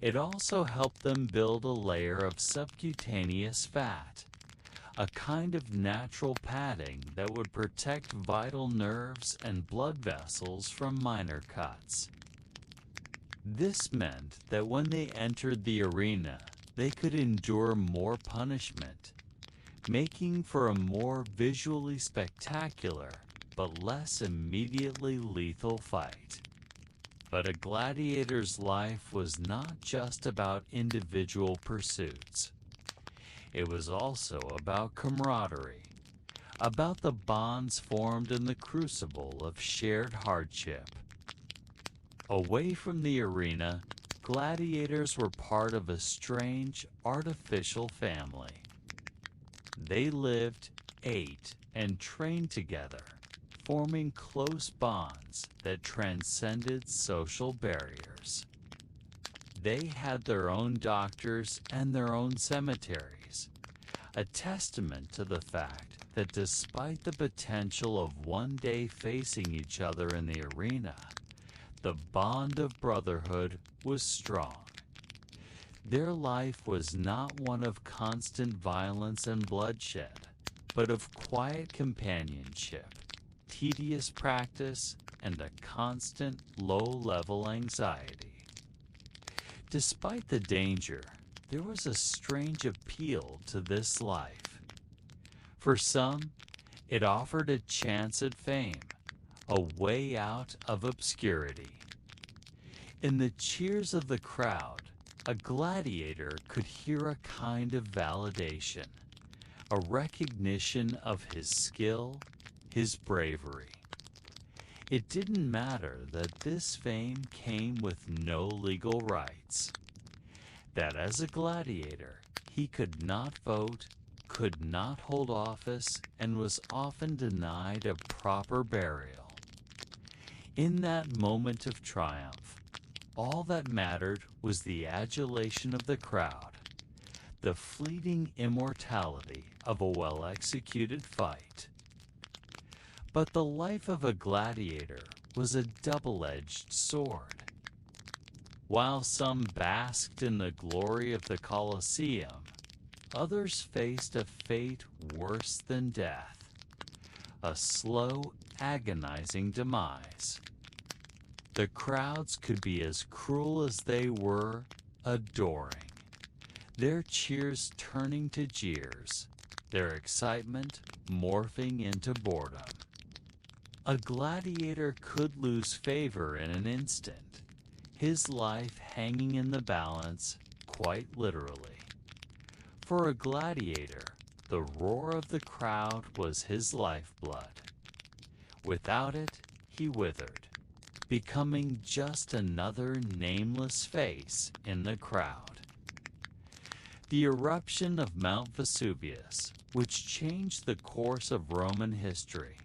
It also helped them build a layer of subcutaneous fat, a kind of natural padding that would protect vital nerves and blood vessels from minor cuts. This meant that when they entered the arena, they could endure more punishment, making for a more visually spectacular but less immediately lethal fight. But a gladiator's life was not just about individual pursuits. It was also about camaraderie, about the bonds formed in the crucible of shared hardship. Away from the arena, gladiators were part of a strange, artificial family. They lived, ate, and trained together, forming close bonds that transcended social barriers. They had their own doctors and their own cemeteries, a testament to the fact that despite the potential of one day facing each other in the arena, the bond of brotherhood was strong. Their life was not one of constant violence and bloodshed, but of quiet companionship, tedious practice, and a constant low-level anxiety. Despite the danger, there was a strange appeal to this life. For some, it offered a chance at fame, a way out of obscurity. In the cheers of the crowd, a gladiator could hear a kind of validation, a recognition of his skill, his bravery. It didn't matter that this fame came with no legal rights, that as a gladiator he could not vote, could not hold office, and was often denied a proper burial. In that moment of triumph, all that mattered was the adulation of the crowd, the fleeting immortality of a well-executed fight. But the life of a gladiator was a double-edged sword. While some basked in the glory of the Colosseum, others faced a fate worse than death, a slow, agonizing demise. The crowds could be as cruel as they were adoring, their cheers turning to jeers, their excitement morphing into boredom. A gladiator could lose favor in an instant, his life hanging in the balance, quite literally. For a gladiator, the roar of the crowd was his lifeblood. Without it, he withered, becoming just another nameless face in the crowd. The eruption of Mount Vesuvius, which changed the course of Roman history,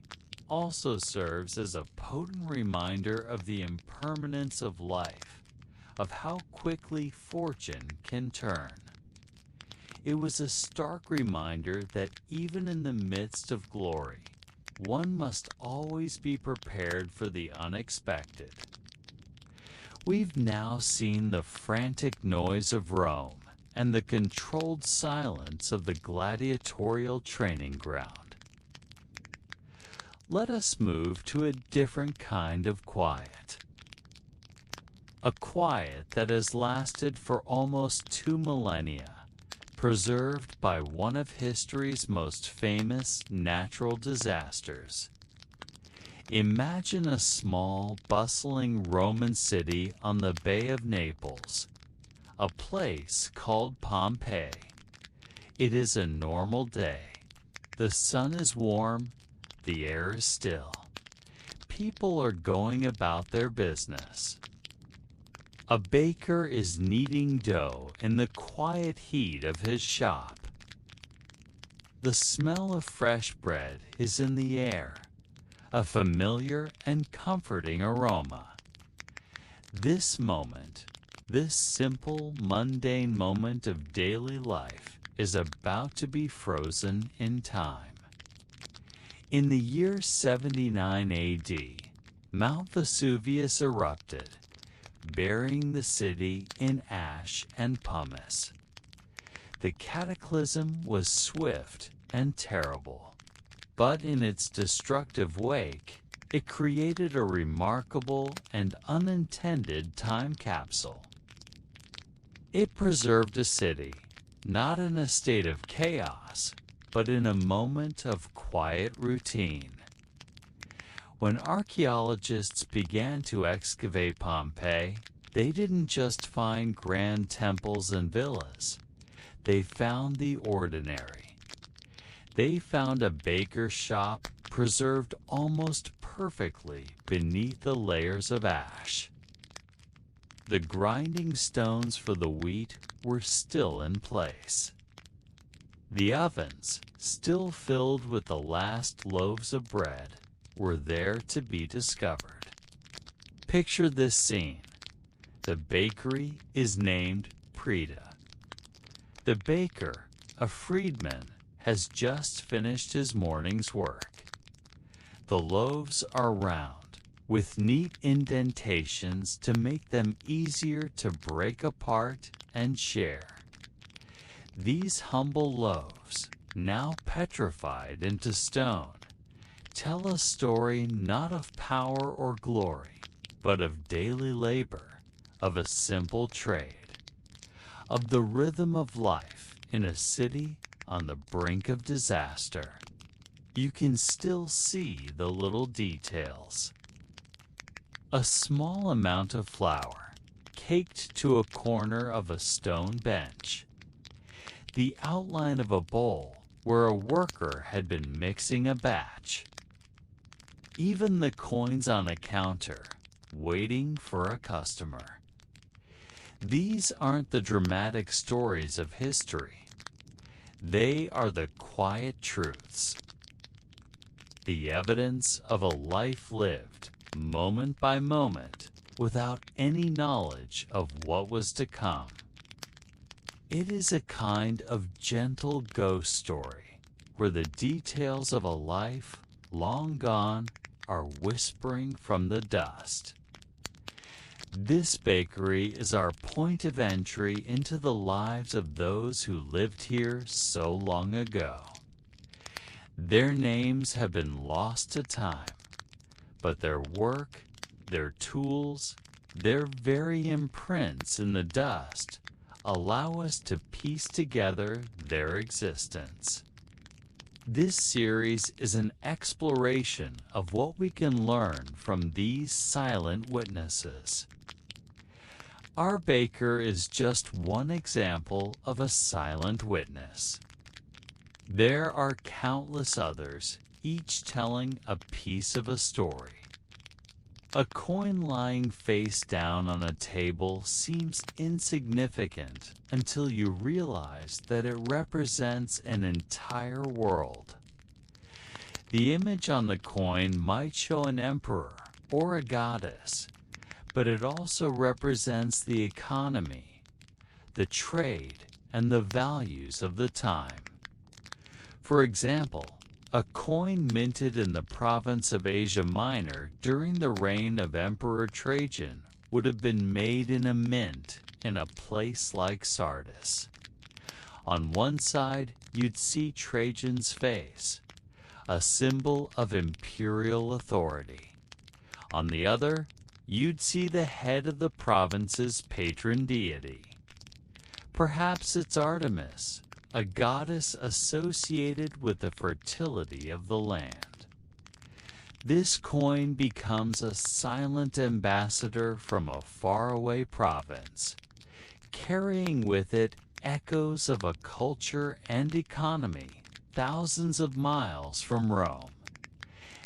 also serves as a potent reminder of the impermanence of life, of how quickly fortune can turn. It was a stark reminder that even in the midst of glory, one must always be prepared for the unexpected. We've now seen the frantic noise of Rome and the controlled silence of the gladiatorial training ground. Let us move to a different kind of quiet. A quiet that has lasted for almost 2 millennia, preserved by one of history's most famous natural disasters. Imagine a small, bustling Roman city on the Bay of Naples, a place called Pompeii. It is a normal day. The sun is warm, the air is still. People are going about their business. A baker is kneading dough in the quiet heat of his shop. The smell of fresh bread is in the air, a familiar and comforting aroma. This moment, this simple, mundane moment of daily life is about to be frozen in time. In the year 79 AD, Mount Vesuvius erupted, burying the city in ash and pumice. The cataclysm was swift and terrible, but in its destructive wake, it created a remarkable and unintended time capsule. It preserved a city, not in a state of chaos, but in a moment of quiet routine. When archaeologists began to excavate Pompeii, they didn't just find grand temples and villas. They found the ordinary. They found a baker's shop preserved almost perfectly beneath the layers of ash. The grinding stones for the wheat were still in place. The ovens, still filled with the last loaves of bread, were there to be discovered. Picture this scene. The bakery is named Preda. The baker, a freedman, has just finished his morning's work. The loaves are round, with neat indentations to make them easier to break apart and share. These humble loaves, now petrified into stone, tell a story not of power or glory, but of daily labor, of a simple trade, of the rhythm of life in a city on the brink of disaster. You can still see the little details. A small amount of flour, caked to a corner of a stone bench. The outline of a bowl where a worker had been mixing a batch. Even the coins on a counter, waiting for a customer. These aren't the dramatic stories of history. They are the quiet truths. The evidence of a life lived, moment by moment, without any knowledge of what was to come. It is a kind of gentle ghost story, where the details of a life long gone are whispering from the dust. This bakery is our point of entry into the lives of those who lived here so long ago. Their names have been lost to time, but their work, their tools, their very imprints in the dust allow us to piece together their existence. This series is an exploration of what we can learn from these silent witnesses. Our baker is just one example of a silent witness. There are countless others, each telling a piece of a story. A coin lying face down on a table seems insignificant until you realize that it represents an entire world. The image on the coin might show an emperor or a goddess, but it also represents the economy, the trade, and the values of the time. For example, a coin minted in the province of Asia Minor during the reign of Emperor Trajan would have been made in a mint in a place like Sardis. On one side, you'd see Trajan's face, a symbol of imperial authority. On the other, you'd see the head of the province's patron deity. Perhaps it's Artemis, a goddess associated with the fertility of the land. This coin becomes a silent ambassador from a faraway province, carrying with it echoes of a culture and economy thousands of miles from Rome.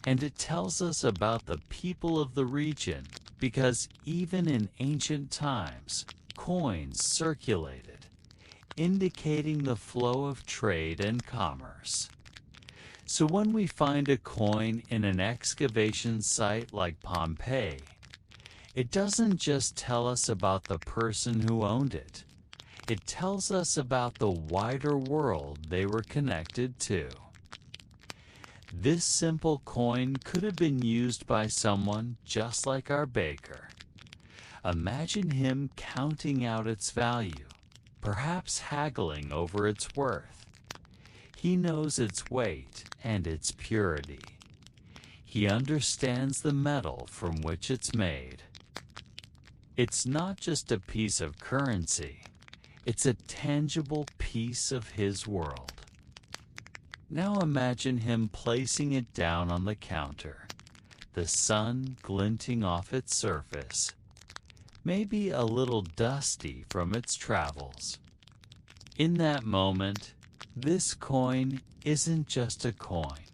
And it tells us about the people of the region because even in ancient times, coins circulated, indicating the flow of trade and commerce. So when we find a coin in an excavation site like Pompeii, it doesn't just tell us about the person who owned it. It tells us about the wider world they were connected to. This simple coin could have been used by someone just like our baker. Imagine him counting out its value, perhaps haggling over its worth. He knows its weight and its purity. He understands the metal from which it's made. It's not just a piece of currency, it's a tangible piece of his world. Now imagine him placing it down on the counter, the sun glinting off its surface, maybe a little dusty from its travels. In that moment, this coin isn't just a coin.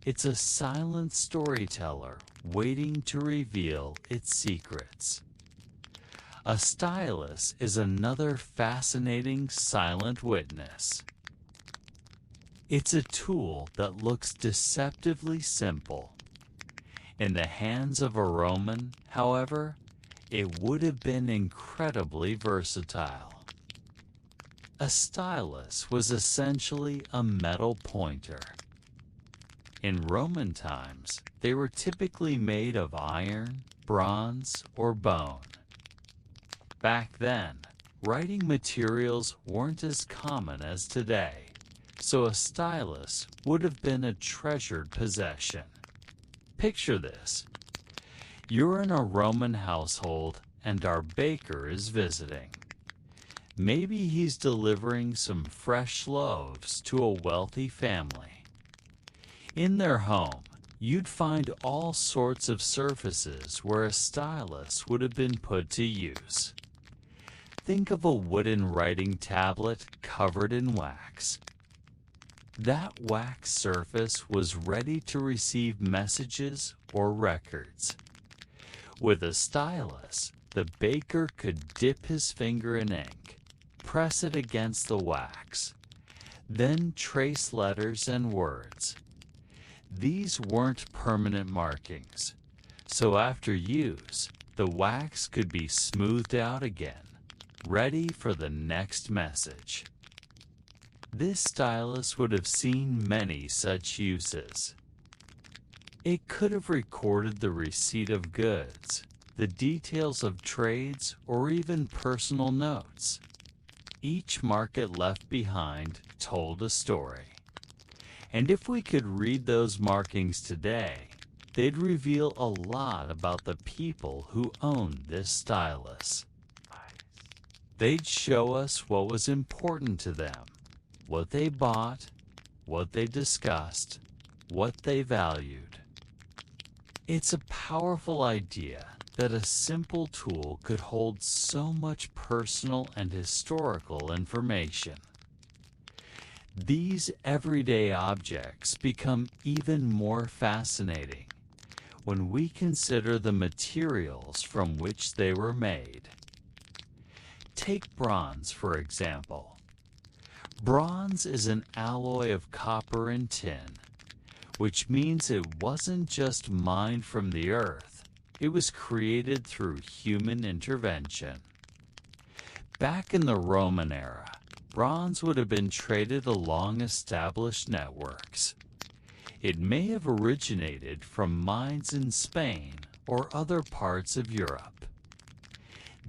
It's a silent storyteller waiting to reveal its secrets. A stylus is another fascinating silent witness. It's a tool that looks deceptively simple. In the hands of a Roman, however, it would have been incredibly versatile. A stylus was essentially a metal pointer. In Roman times, they were typically made of iron, bronze, or bone. Back then, writing materials weren't as common as today, so a stylus would have been a treasured possession. Picture this. You're in a Roman household and our baker is visiting. Maybe he's delivering some fresh loaves to a wealthy family. In their home, you'd find all sorts of surfaces where a stylus would have been put to use. Think of a wooden writing tablet covered in wax. That wax surface was ready to receive messages or records. With a stylus, the baker could dip his finger in ink, press it against the wax, then trace letters and words. These weren't permanent markings, so after use, the wax could be smoothed out again, ready for the next message. This stylus would have seen many such uses. It could have recorded the receipt of goods, the details of trades, or even personal notes. Each mark it left behind told a story. And if we could read those markings today, they'd reveal a lot about the people who owned this stylus. They'd show us what was important to them, what they bought, what they discussed, what they valued. It's a powerful idea that a simple tool could hold so much personal and historical information. These everyday objects become even more fascinating when we consider the materials from which they were made. Take bronze, for example. Bronze is an alloy of copper and tin, which means it wasn't just mined from the earth, it was created through human intervention. Back in the Roman era, bronze would have been traded along established networks. It may have originated from mines in Spain or other parts of Europe.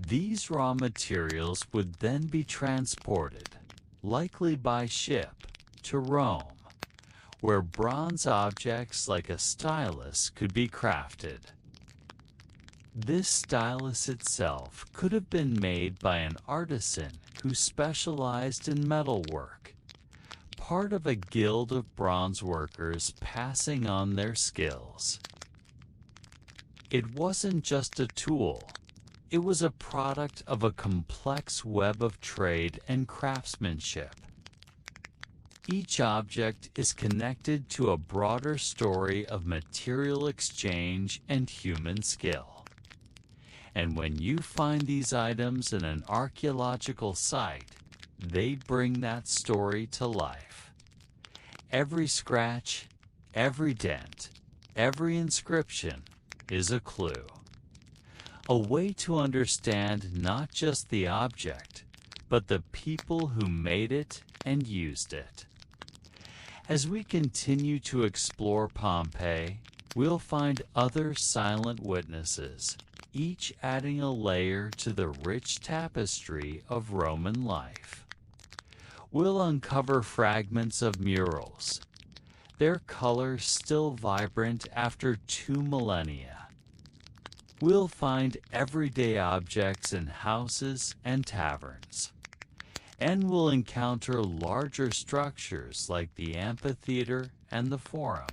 These raw materials would then be transported, likely by ship, to Rome, where bronze objects like a stylus could be crafted. This stylus itself could have been made by an artisan who specialized in metalwork, part of a guild of bronze workers passing on their skills. It wasn't just a tool, It was a product of a complex web of trade and craftsmanship. Each object is connected to a broader story of material exchange and human skill. And when you find these items in an archaeological site, they bring that story to life. Every scratch, every dent, every inscription is a clue. A way to understand not just the object, but the people who made it and used it. As we continue to explore Pompeii, we'll find other silent witnesses, each adding a layer to the rich tapestry of Roman life. We'll uncover fragments of murals, their colors still vibrant after 2 millennia. We'll find everyday objects in houses and taverns. And we'll encounter larger structures like the amphitheater and the forum.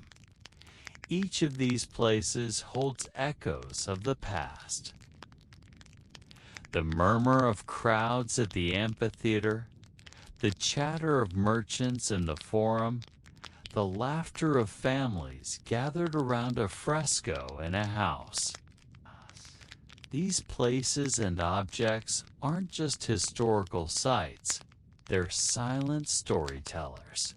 Each of these places holds echoes of the past. The murmur of crowds at the amphitheater, the chatter of merchants in the forum, the laughter of families gathered around a fresco in a house. These places and objects aren't just historical sites, they're silent storytellers.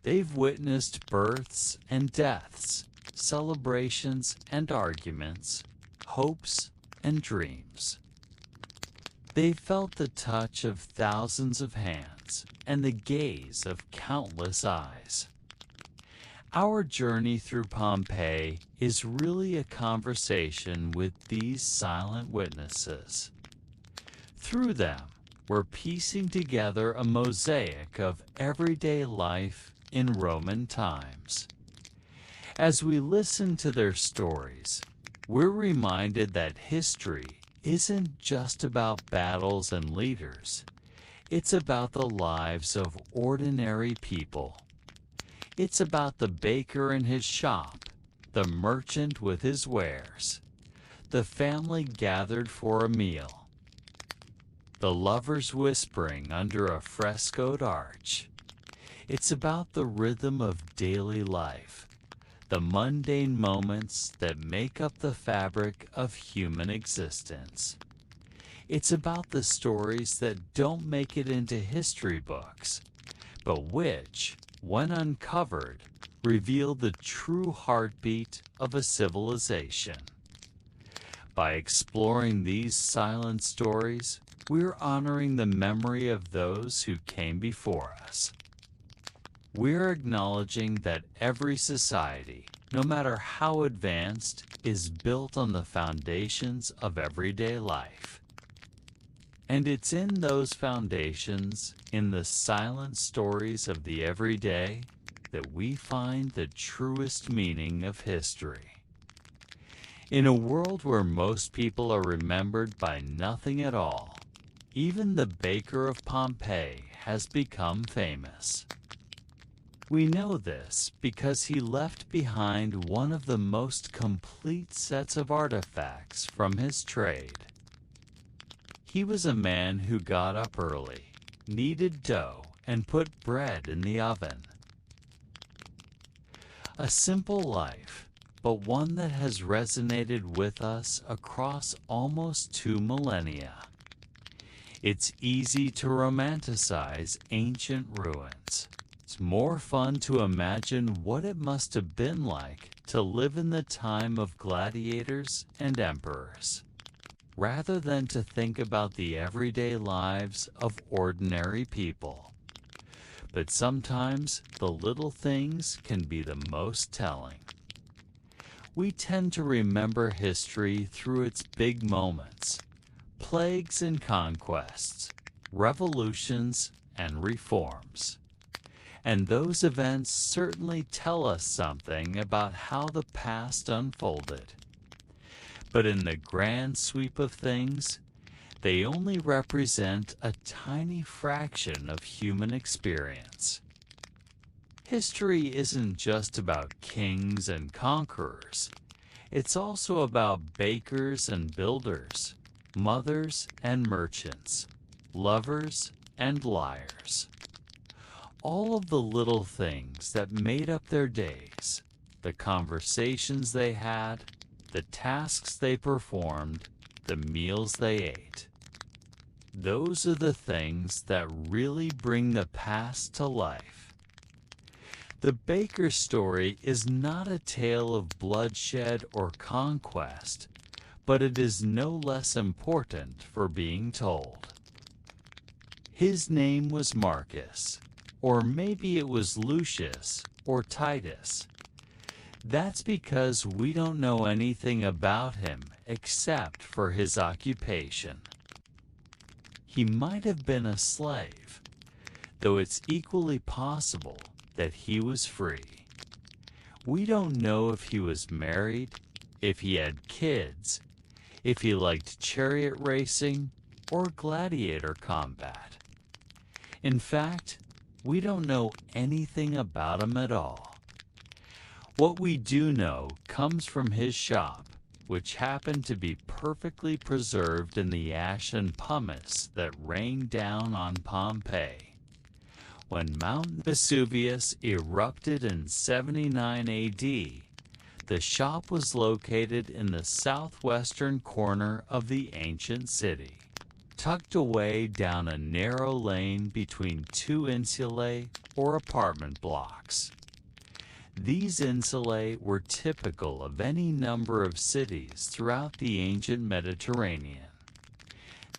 They've witnessed births and deaths, celebrations and arguments, hopes and dreams. They felt the touch of thousands of hands and the gaze of countless eyes. Our journey through Pompeii is really a conversation with these silent witnesses. Through them, we're piecing together a mosaic of everyday life in Roman times. As we listen to their stories, we're reminded that history isn't just about battles and leaders. It's about the lives of ordinary people. It's about the baker in his shop, the merchant with his wares, the family gathered for a meal, the lovers whispering under a frescoed arch. It's about the rhythm of daily life, the mundane moments that make up the fabric of human existence. It's about the stories that don't make it into history books, but which, when uncovered, reveal the true heartbeat of a civilization. By exploring these silent stories, we're honoring the memory of those who came before us. We're acknowledging that every society, no matter how advanced, is built on the foundations of everyday life. And it's in those foundations, in the silent stories of the everyday, that we find the truest meaning of history. In a world where most people are remembered by nothing at all, even the baker of Pompeii has become famous. We know this because he left behind one of the most complete sets of artifacts from his trade. He was a man who got up early, kneaded dough, and put bread in the oven. A simple life, but one that has resonated with us across almost 2 millennia. It's easy to romanticize ancient ruins. It's more fun to imagine what it must have been like to live in the time of gladiators and emperors, rather than to think about the everyday lives of ordinary people. But sometimes the little things can be the most telling. We tend to remember history through its big moments, plagues and conquests, revolutions and reforms. And those events certainly tell us something about how the past unfolded. But in the grand sweep of things, they only represent a tiny fraction of human experience. History isn't just about kings and conquerors. It's also about bakers and builders, mothers and merchants, lovers and liars. All of the little things that made up their days, the conversations they had, the tasks they performed, the meals they ate. Those are the things that really bring the past to life. The baker's story is not a tale of bloodshed or conquest, but it is no less important for being told. His name was Marcus, or maybe it was Lucius or Titus. That's because we don't know anything about him except for his occupation. He might have been a slave, though it's equally possible that he was free. We don't know if he was married, if he had kids, if he liked chariot racing or gladiator combat. In fact, we don't know anything about him at all. What we do know comes from his shop, which happened to be perfectly preserved in the ash and pumice that rained down on Pompeii. When Mount Vesuvius erupted in 79 AD, the shop was located in the southwestern corner of the ancient city, tucked away down a narrow lane between two insulae or apartment blocks. These insulae were typical of any number of cities throughout the ancient Mediterranean.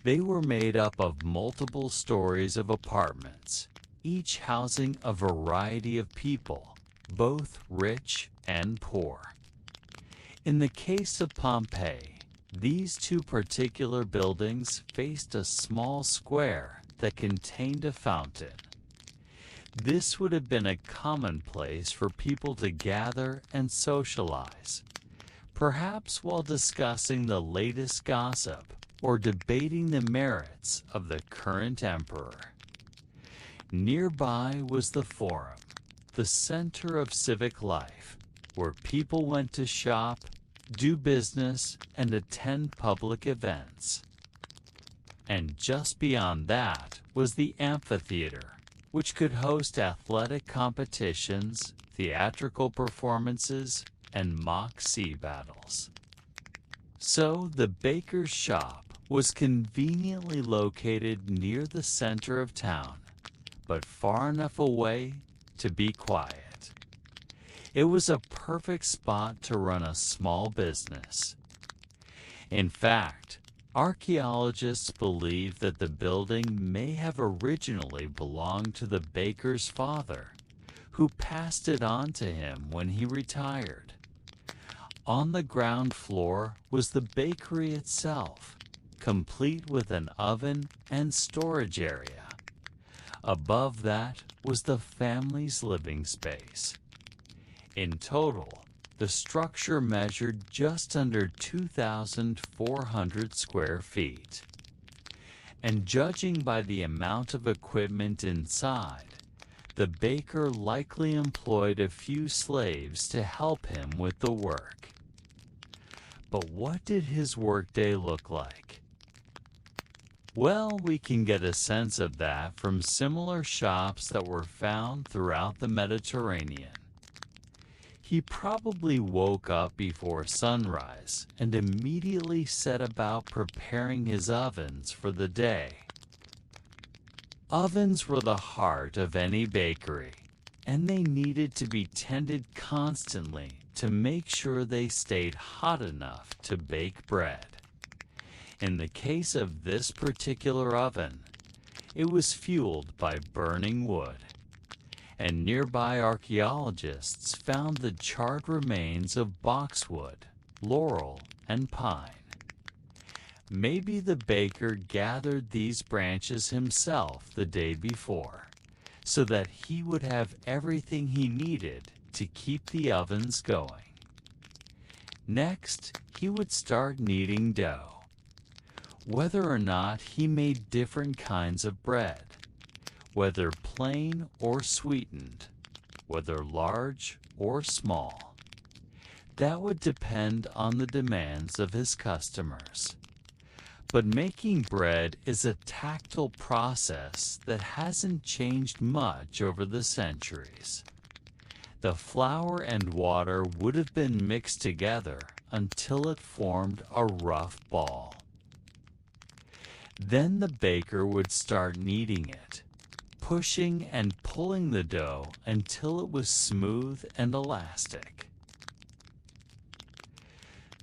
They were made up of multiple stories of apartments, each housing a variety of people, both rich and poor. In the case of Pompeii, these two particular buildings faced a small square that contained a fountain. This would have been a common place for people to gather and socialize, perhaps while discussing the latest gossip or debating the merits of the current emperor. Nearby was the Forum, the center of civic life, where people went to shop, do business, and attend public events. And just beyond that was the amphitheater, which could host athletic competitions, theatrical performances, and mock sea battles. So the baker's shop was conveniently located near the center of town, but far enough away to be quiet. It was a perfect spot to run a small business. In fact, archaeologists believe that the building may have originally belonged to the baker's father, who passed it on to him when he retired. On the ground floor was the bakery itself, complete with an oven and storage area. Above that was the family's living space. In total, the structure measured just under 2,400 square feet. And judging by the amount of equipment inside, the baker likely employed a few slaves to help him with the work. But what did his workday look like? Well, we can get a sense of that from similar shops that were found throughout the Mediterranean. He probably woke up before sunrise and immediately set about preparing his ovens for the day. Ovens were the heart of any bakery, and they needed to be tended constantly to make sure they stayed hot enough to bake bread. In the case of this particular oven, it was fueled by burning wood, and nearby archaeologists found the charred remains of boxwood, laurel, and pine. Maybe the baker gathered these branches himself the day before, so that he would have everything he needed to keep the ovens going. Next, he would start kneading dough. Whether or not he made different kinds of bread, whether plain or sweetened, whether large or small, that would depend on the demands of his customers. But making bread is a tactile process that hasn't changed much over the centuries. The flour and water would have been mixed together until it formed a rough ball. Then the baker would start kneading it, pushing and pulling the dough until it was smooth and elastic.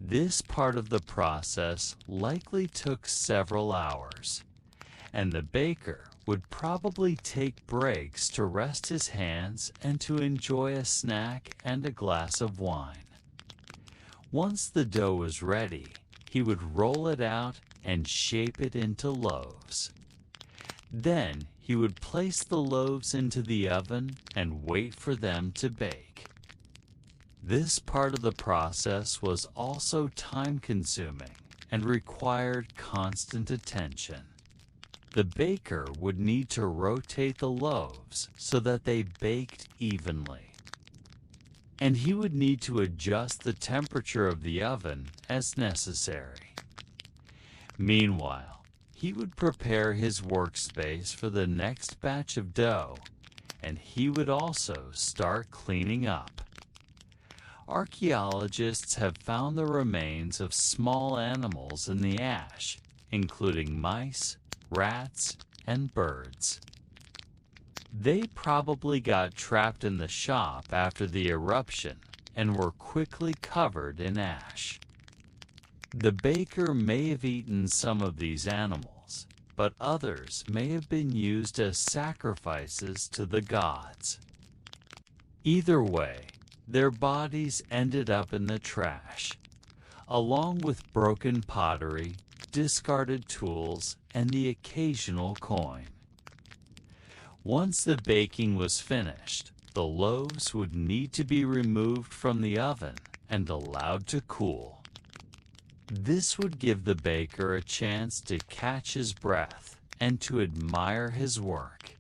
This part of the process likely took several hours, and the baker would probably take breaks to rest his hands and to enjoy a snack and a glass of wine. Once the dough was ready, he would roll it out and shape it into loaves. Then he would place the loaves into the oven and wait for them to bake. This part of the process was also time-consuming and required constant attention. The baker would need to rotate the loaves so that they baked evenly. And he would need to adjust the temperature of the oven as necessary. Meanwhile, he would prepare his workspace for the next batch of dough, and he would also start cleaning up. Archaeologists have found the remains of small animals in the ash, including mice, rats, and birds. They probably got trapped in the shop after the eruption and were quickly covered in ash. The baker may have eaten some of these animals, but others may have been used as sacrifices to the gods. Either way, their bodies ended up in the trash, along with broken pottery, discarded tools, and the occasional coin. Once the baking was finished, the loaves would need to be removed from the oven and allowed to cool. This would give the baker a chance to catch his breath and to admire his work.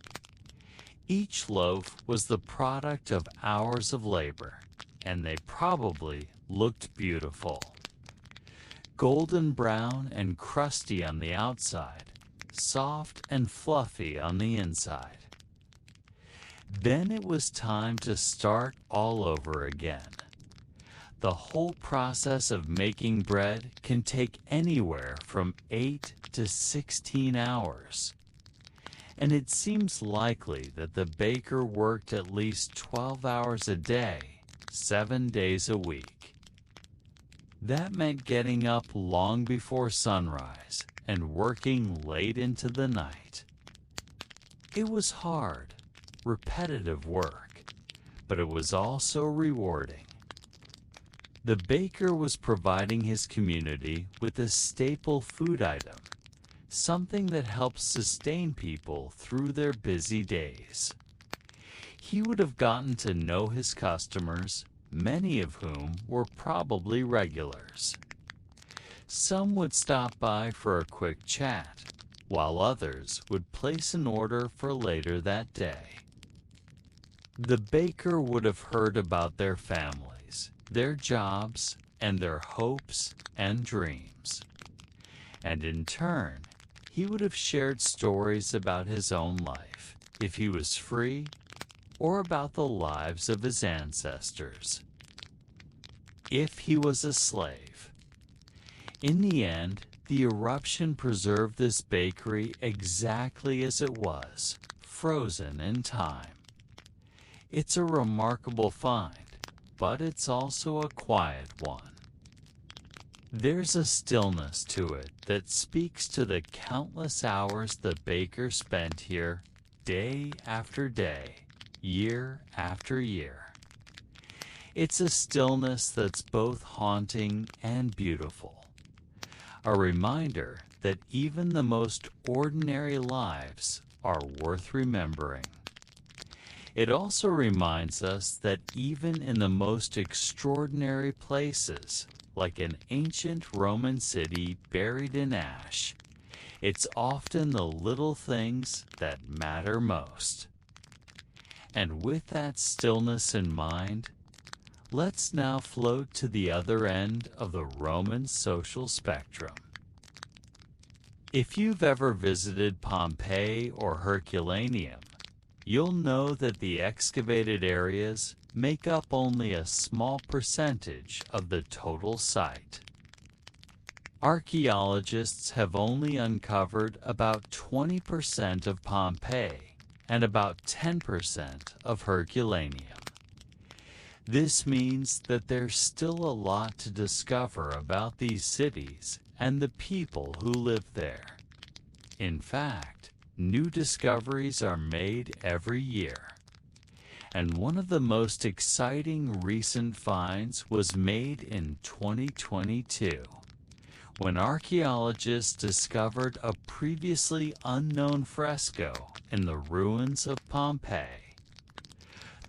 Each loaf was the product of hours of labor, and they probably looked beautiful. Golden brown and crusty on the outside, soft and fluffy on the inside. Then it was time to start all over again. The whole process of making bread can take anywhere from 8 to 16 hours. And it seems likely that the baker worked at least 12 hours a day, 7 days a week. That meant getting up long before sunrise and working late into the night. It was hard, repetitive work, but it was also rewarding. The baker was providing his community with a staple food item, something that helps sustain people through their busy days. He would have gotten to know his customers, many of whom were probably regulars. Some would stop by for a quick chat, while others would place an order for later that day. The baker would have heard about their families, their jobs, and their hopes and dreams. And in turn, he would have shared stories about his own life, if he was free, or about the lives of his ancestors, if he was a slave. In the end, the eruption preserved this bakery exactly as it was, frozen in time. It's a remarkable find, but it's also a quiet one. There's a stillness to it that speaks to the countless hours the baker spent here, day after day, year after year. It's a stillness that's both haunting and beautiful, a reminder that even the most ordinary lives are worth remembering. It also reminds us that even in the most extraordinary places, like an ancient Roman city buried in ash, it's often the little things that matter most. And with that stillness in mind, Let's now float to the other end of the Roman social spectrum. If you've ever visited Pompeii or Herculaneum, you'll know that the excavated areas make up only a small percentage of the total site. Archaeologists have only uncovered about 20% of Pompeii and about 10% of Herculaneum. This means that there's still a lot to discover about these cities and the people who live there. In fact, new discoveries are made every year. And one of the most exciting recent finds was made in 2022, when archaeologists discovered a previously unknown fresco in the ruins of Pompeii.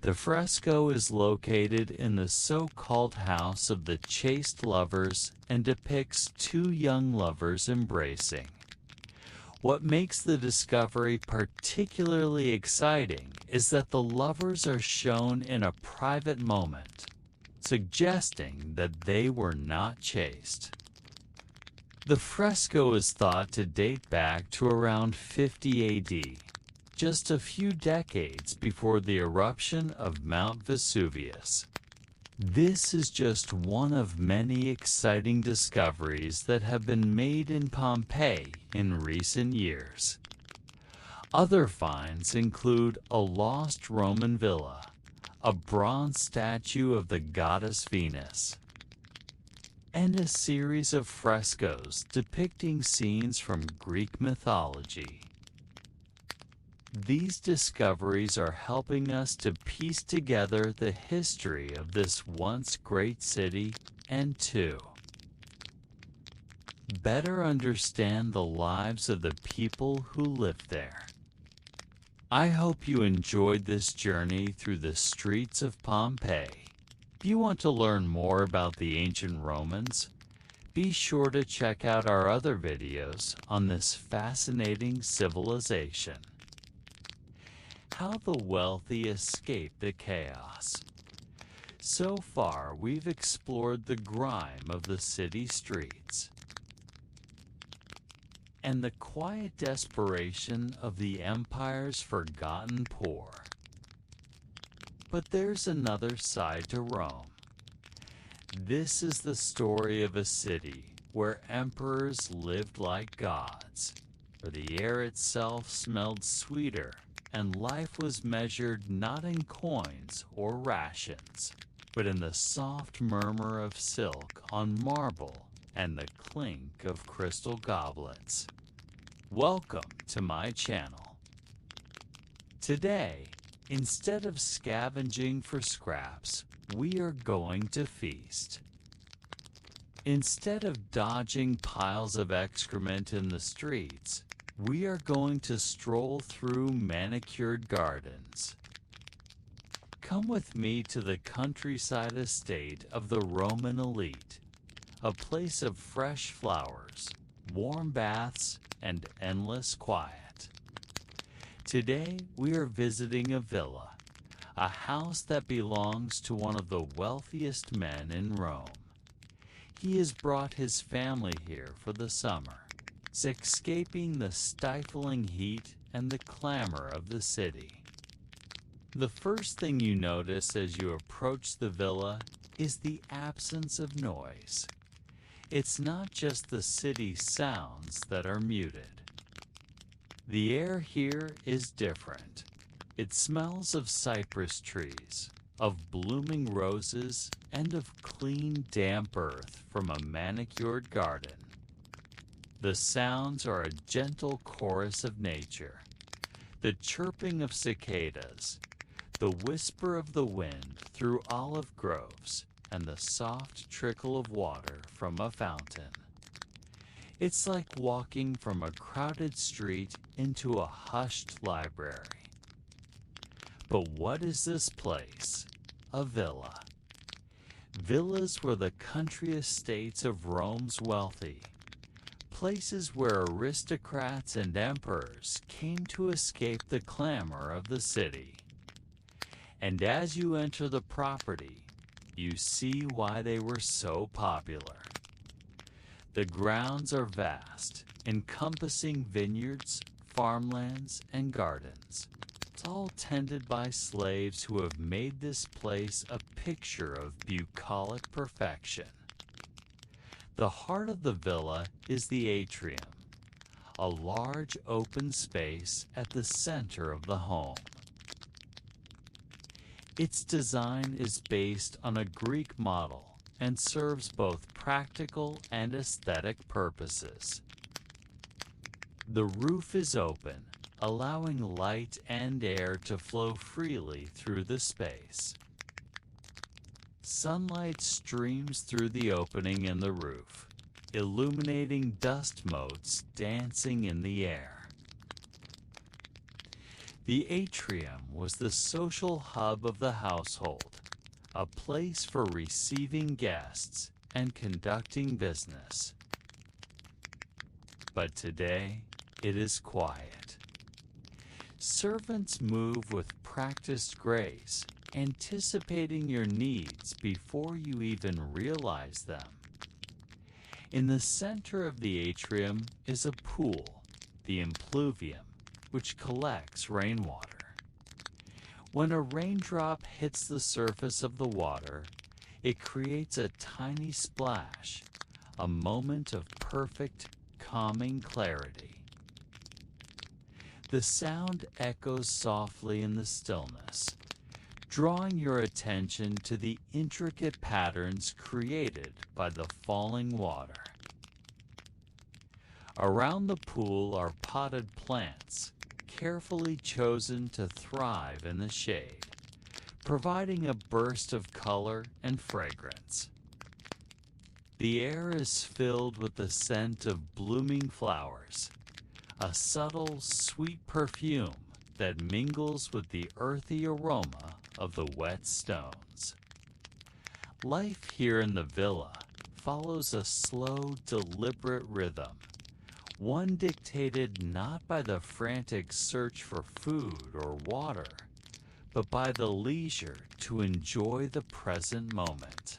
The fresco is located in the so-called House of the Chaste Lovers and depicts two young lovers embracing. What makes the discovery particularly exciting is that the lovers are shown in a private moment, suggesting that they were not chaste. The fresco is thought to date back to around 50 AD. Just a few decades before the eruption of Mount Vesuvius. This is just one of many exciting discoveries that have been made in Pompeii in recent years. Other finds include a lost Roman villa, a bronze statue of the goddess Venus, and a series of frescoes depicting scenes from Greek mythology. These discoveries are helping us to piece together the history of this once great city and to better understand the lives of the people who lived there. I hope you enjoyed this journey through the streets of Pompeii. If you want to learn more about the ancient Romans, be sure to check out our other videos on this fascinating civilization. How the wealthy escape the chaos. So far, we've explored the grime of the city streets and the quiet desperation of the empire's forgotten poor. But there's another side to Rome. This is the story of a city where emperors lived like gods, where the air itself smelled sweeter and life was measured not in coins or rations, but in the soft murmur of silk on marble and the clink of crystal goblets. Welcome to my channel. Today, instead of scavenging for scraps, we are going to feast. Instead of dodging piles of excrement in the streets, we are going to stroll through manicured gardens. Come with me to the countryside estate of the Roman elite, a place of fresh flowers, warm baths, and endless quiet. Today, we are visiting a villa, a house that belongs to one of the wealthiest men in Rome. He has brought his family here for the summer, escaping the stifling heat and the clamor of the city. The first thing you notice as you approach the villa is the absence of noise. It's not just the city sounds that are muted. The air here is different. It smells of cypress trees, of blooming roses, and of clean, damp earth from a manicured garden. The sounds are a gentle chorus of nature, the chirping of cicadas, the whisper of the wind through olive groves, and the soft trickle of water from a fountain. It's like walking from a crowded street into a hushed library. But what is this place? A villa. Villas were the country estates of Rome's wealthy, places where aristocrats and emperors came to escape the clamor of the city. And as you enter the property, you see why they were so popular. The grounds are vast, encompassing vineyards, farmlands, and gardens. It's all tended by slaves who have made this place a picture of bucolic perfection. The heart of the villa is the atrium, a large open space at the center of the home. Its design is based on a Greek model and serves both practical and aesthetic purposes. The roof is open, allowing light and air to flow freely through the space. Sunlight streams through the opening in the roof, illuminating dust motes dancing in the air. The atrium was the social hub of the household, a place for receiving guests and conducting business. But today, it is quiet. Servants move with practiced grace, anticipating your needs before you even realize them. In the center of the atrium is a pool, the impluvium, which collects rainwater. When a raindrop hits the surface of the water, it creates a tiny splash, a moment of perfect, calming clarity. The sound echoes softly in the stillness, drawing your attention to the intricate patterns created by the falling water. Around the pool are potted plants, carefully chosen to thrive in the shade, providing a burst of color and fragrance. The air is filled with the scent of blooming flowers, a subtle, sweet perfume that mingles with the earthy aroma of the wet stones. Life here in the villa follows a slow, deliberate rhythm, one dictated not by the frantic search for food or water, but by the leisure to enjoy the present moment.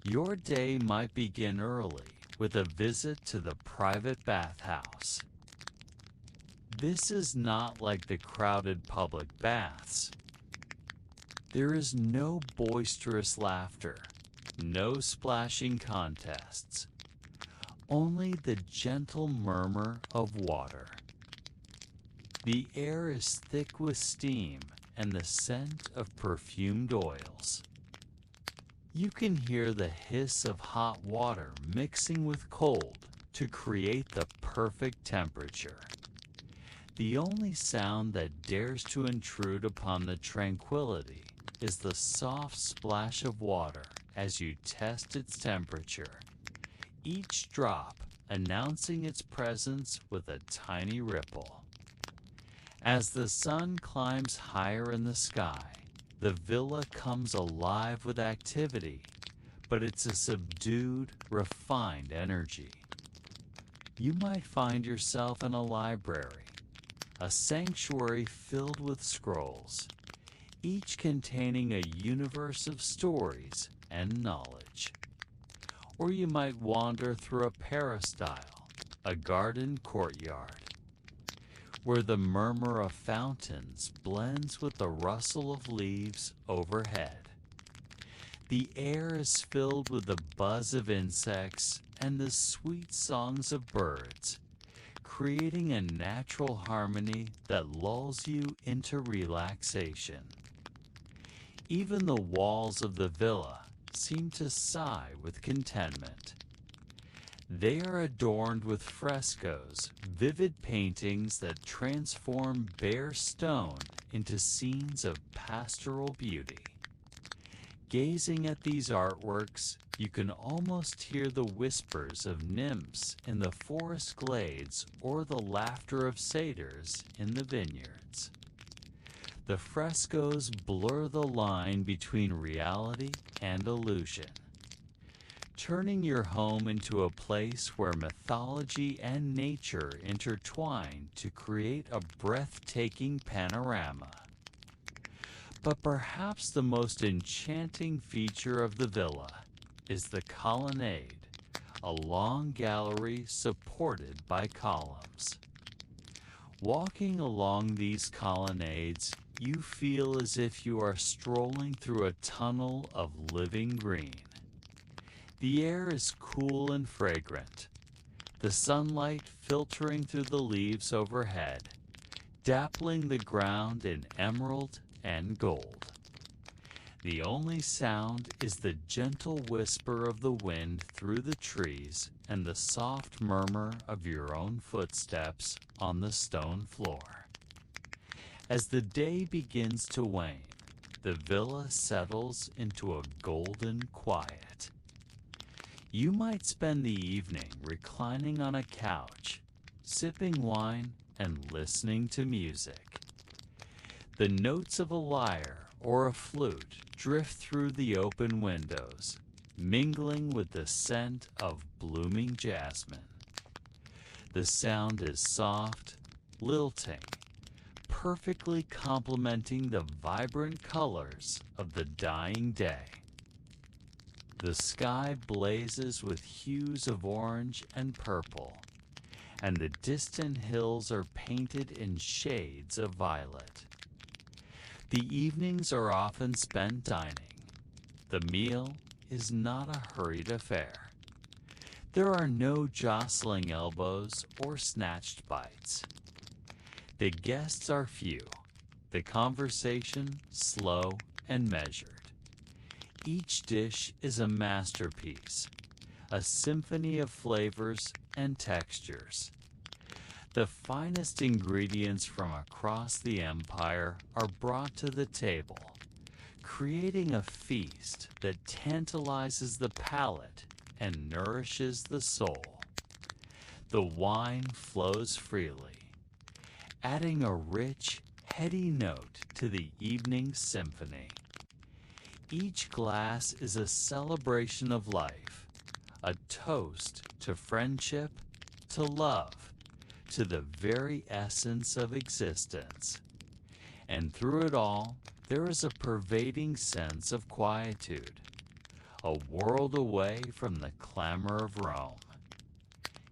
Your day might begin early with a visit to the private bathhouse. This is not like the crowded public baths. There is no boisterous laughter, no splashing contests, only the gentle murmur of water. The air is thick with steam and the scent of perfumed oils. You can hear the hiss of hot water mixing with cold to create the perfect temperature. The only sound that dares to intrude upon the tranquility is the soft splash of water as you test its temperature, each drop announcing its presence with a tiny ripple. As the sun climbs higher in the sky, the villa comes alive with activity, but it's a subdued, refined energy. You might find yourself in a library, a sanctuary filled with scrolls, each containing a universe of stories and knowledge. Or you might wander through a peristyle, a garden courtyard, where the murmur of fountains blends with the rustle of leaves overhead. The air is filled with the buzz of insects and the sweet songs of birds, creating a natural harmony that lulls you into relaxation. Even the walls of the villa seem to sigh with contentment. They are adorned with frescoes, vivid paintings that transform bare stone into scenes of pastoral beauty. Gazing at these artworks, you can almost hear the whispers of nymphs in the forest glades or the laughter of satyrs in the vineyards. The frescoes blur the line between reality and illusion, turning your home into a place where mythology and nature intertwine to create a breathtaking panorama. But perhaps the most enchanting feature of the villa is the colonnade, a long gallery supported by columns. Walking along these colonnades, you feel as if you are strolling through a tunnel of living green. The air is cool and fragrant, the sunlight filtering through the leaves overhead, dappling the ground in emerald and gold. The only sound is the gentle whisper of the wind through the trees and the soft murmur of your own footsteps on the stone floor. As the day begins to wane, the villa settles into a golden quiet. You might spend the evening reclining on a couch, sipping wine and listening to music. The notes of a lyre or a flute drift through the open windows, mingling with the scent of blooming jasmine. The sound is soft, lilting, perfectly complementing the vibrant colors of the dying day. The sky blazes with hues of orange and purple, and the distant hills are painted in shades of violet. The evenings are often spent dining. The meal is not a hurried affair. There are no jostling elbows or snatched bites. The guests are few, the conversation slow and measured. Each dish is a masterpiece, a symphony of flavors and textures. The finest ingredients from across the empire are brought to the table, creating a feast that tantalizes the palate and nourishes the soul. The wine flows freely, adding a rich, heady note to the evening's symphony. Each glass is a celebration of life, a toast to friendship, to love, to the very essence of existence. And through it all, there is a pervading sense of quietude, a world away from the clamor of Rome.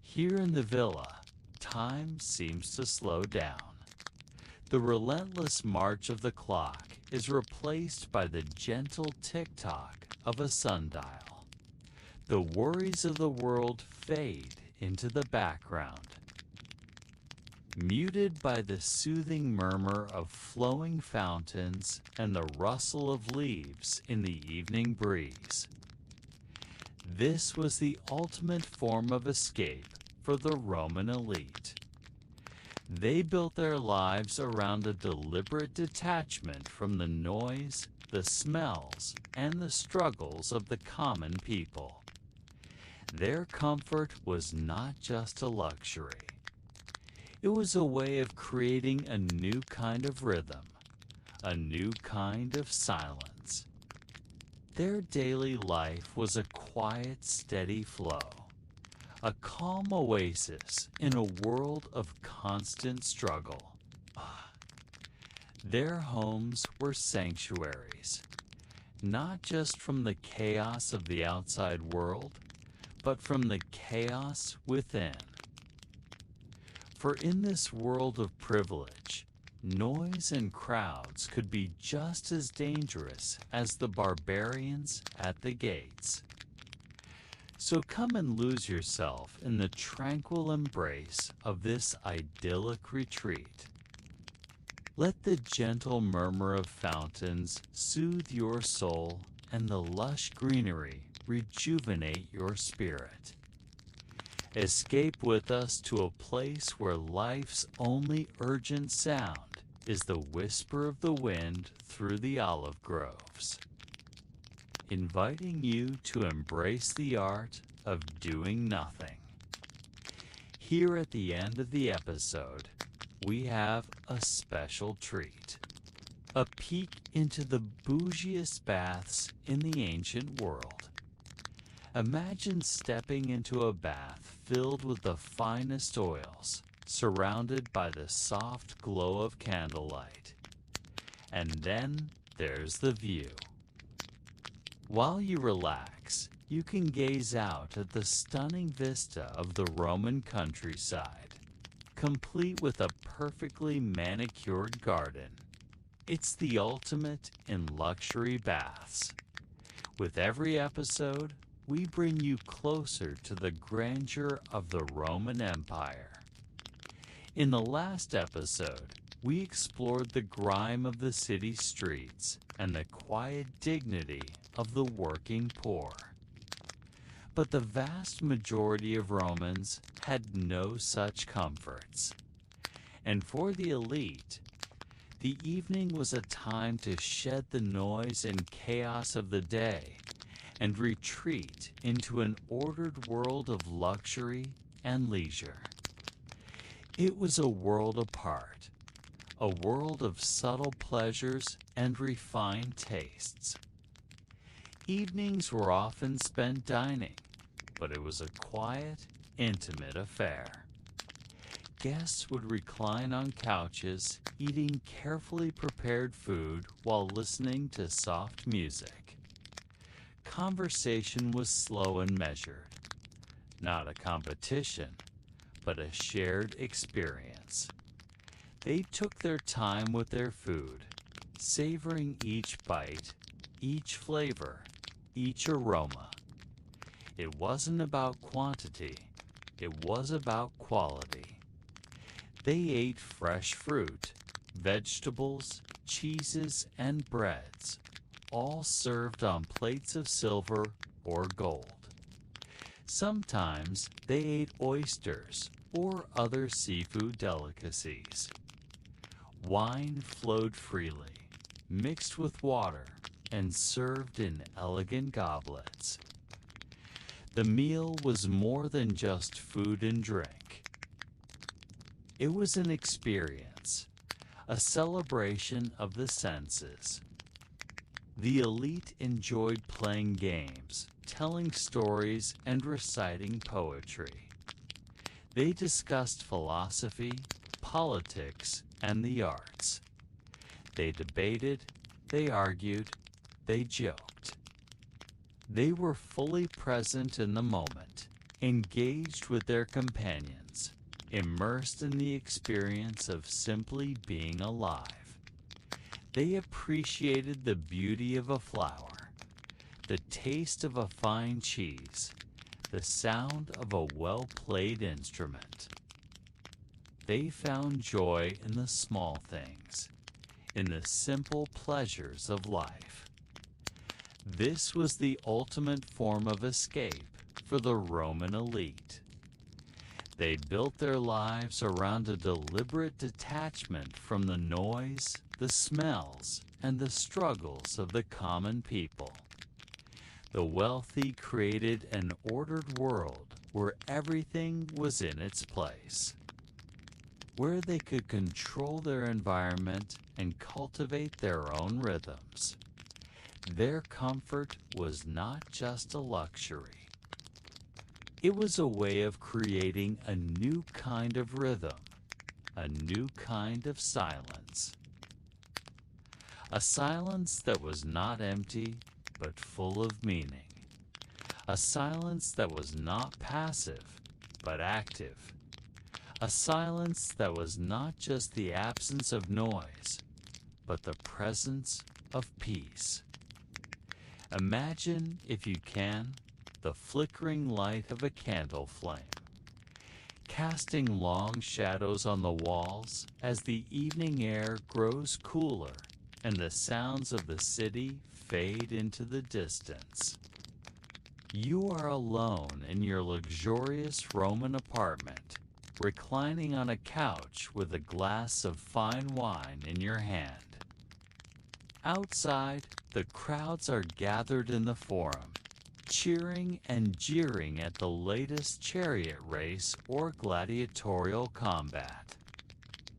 Here in the villa, time seems to slow down. The relentless march of the clock is replaced by the gentle tick-tock of a sundial. The worries of the world fade into the background, muted by the soothing murmur of flowing fountains and the rustle of leaves in the evening breeze. This was the ultimate form of escape for the Roman elite. They built their lives around a deliberate detachment from the noise, the smells, and the struggles of the common people. Their comfort was not just a luxury. It was a way of creating a new kind of rhythm, a new kind of silence. Their daily life was a quiet, steady flow, a calm oasis in a world of constant struggle. Their homes were sanctuaries, not just from the chaos of the outside world, but from the chaos within. For in this world of privilege, noise and crowds could be just as dangerous as the barbarians at the gates. So come and lose yourself in the tranquil embrace of this idyllic retreat. Let the gentle murmur of fountains soothe your soul and the lush greenery rejuvenate your spirit. Escape with us to a place where life's only urgent sound is the whisper of the wind through the olive groves, inviting you to embrace the art of doing nothing. Here at the end of the episode, we have a special treat, a peek into the bougiest baths in the ancient world. Imagine stepping into a bath filled with the finest oils, surrounded by the soft glow of candlelight. And then there's the view. While you relax, you can gaze out at the stunning vista of the Roman countryside, complete with a perfectly manicured garden. It's the ultimate in luxury baths. With every episode, we bring you closer to the grandeur of the Roman Empire. In the last episode, we explored the grime of the city streets and the quiet dignity of the working poor. But the vast majority of Romans had no such comforts. And for the elite, the evening was a time to shed the noise and chaos of the day and retreat into an ordered world of luxury and leisure. It was a world apart, a world of subtle pleasures and refined tastes. Evenings were often spent dining, but it was a quiet, intimate affair. Guests would recline on couches, eating carefully prepared food while listening to soft music. Conversation was slow and measured, not a competition, but a shared experience. They took their time with their food, savoring each bite, each flavor, each aroma. It wasn't about quantity, it was about quality. They ate fresh fruit, vegetables, cheeses, and breads, all served on plates of silver or gold. Sometimes they ate oysters or other seafood delicacies. Wine flowed freely, mixed with water, and served in elegant goblets. The meal was more than just food and drink. It was an experience, a celebration of the senses. The elite enjoyed playing games, telling stories, and reciting poetry. They discussed philosophy, politics, and the arts. They debated, they argued, they joked. They were fully present in the moment, engaged with their companions, immersed in the experience of simply being alive. They appreciated the beauty of a flower, the taste of a fine cheese, the sound of a well-played instrument. They found joy in the small things, in the simple pleasures of life. This was the ultimate form of escape for the Roman elite. They built their lives around a deliberate detachment from the noise, the smells, and the struggles of the common people. The wealthy created an ordered world where everything was in its place, where they could control their environment and cultivate their own rhythms. Their comfort was not just a luxury. It was a way of creating a new kind of rhythm, a new kind of silence. A silence that was not empty, but full of meaning. A silence that was not passive, but active. A silence that was not just the absence of noise, but the presence of peace. Imagine, if you can, the flickering light of a candle flame, casting long shadows on the walls as the evening air grows cooler and the sounds of the city fade into the distance. You are alone in your luxurious Roman apartment, reclining on a couch with a glass of fine wine in your hand. Outside, the crowds are gathered in the forum, cheering and jeering at the latest chariot race or gladiatorial combat.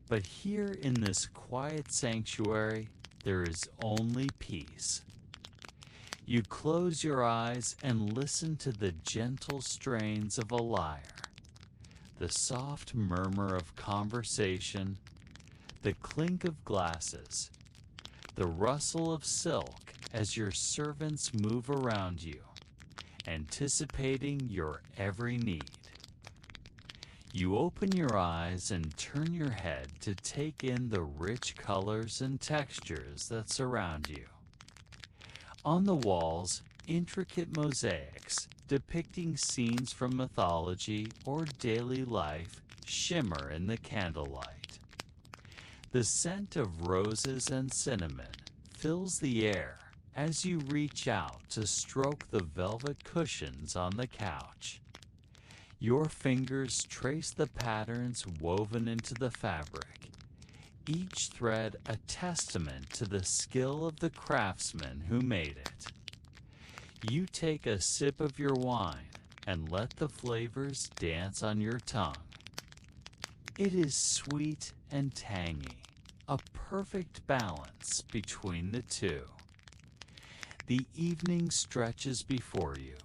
But here in this quiet sanctuary, there is only peace. You close your eyes and listen to the gentle strains of a lyre, the soft murmur of conversation, the clink of glasses. the rustle of silk as your servants move around you, anticipating your every need. You open your eyes and turn your head to take in the rich colors and textures that surround you. On the walls, intricate mosaics depicting scenes from mythology or daily life shimmer in the candlelight. The scent of roses and cinnamon fills the air as you reach out to stroke the velvet cushions on the couch. Your fingers trace the patterns woven into the fabric, each thread a testament to the skill of the craftsman who made it. You take a sip of your wine and let the flavors dance on your tongue. It is sweet and tangy, a perfect balance between the two. The evening stretches before you,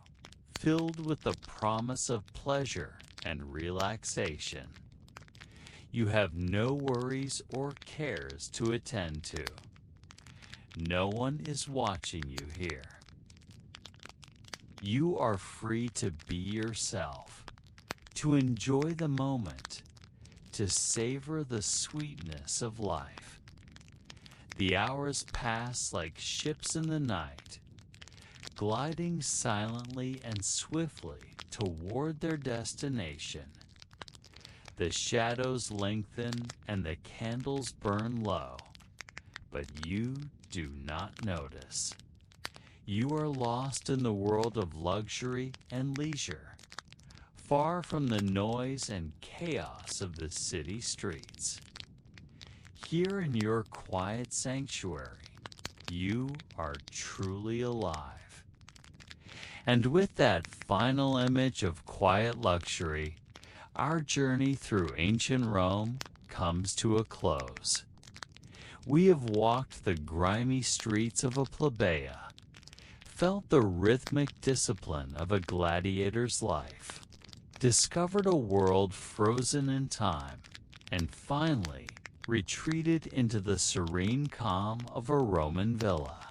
filled with the promise of pleasure and relaxation. You have no worries or cares to attend to. No one is watching you here. You are free to be yourself, to enjoy the moment, to savor the sweetness of life. The hours pass like ships in the night, gliding silently and swiftly toward their destination. The shadows lengthen and the candles burn low, but you do not notice. You are lost in the world of luxury and leisure, far from the noise and chaos of the city streets. Here in your quiet sanctuary, you are truly alive. And with that final image of quiet luxury, our journey through ancient Rome comes to a close. We have walked the grimy streets of a plebea, felt the rhythmic discipline of a gladiator's life, discovered a world frozen in time, and finally retreated into the serene calm of a Roman villa.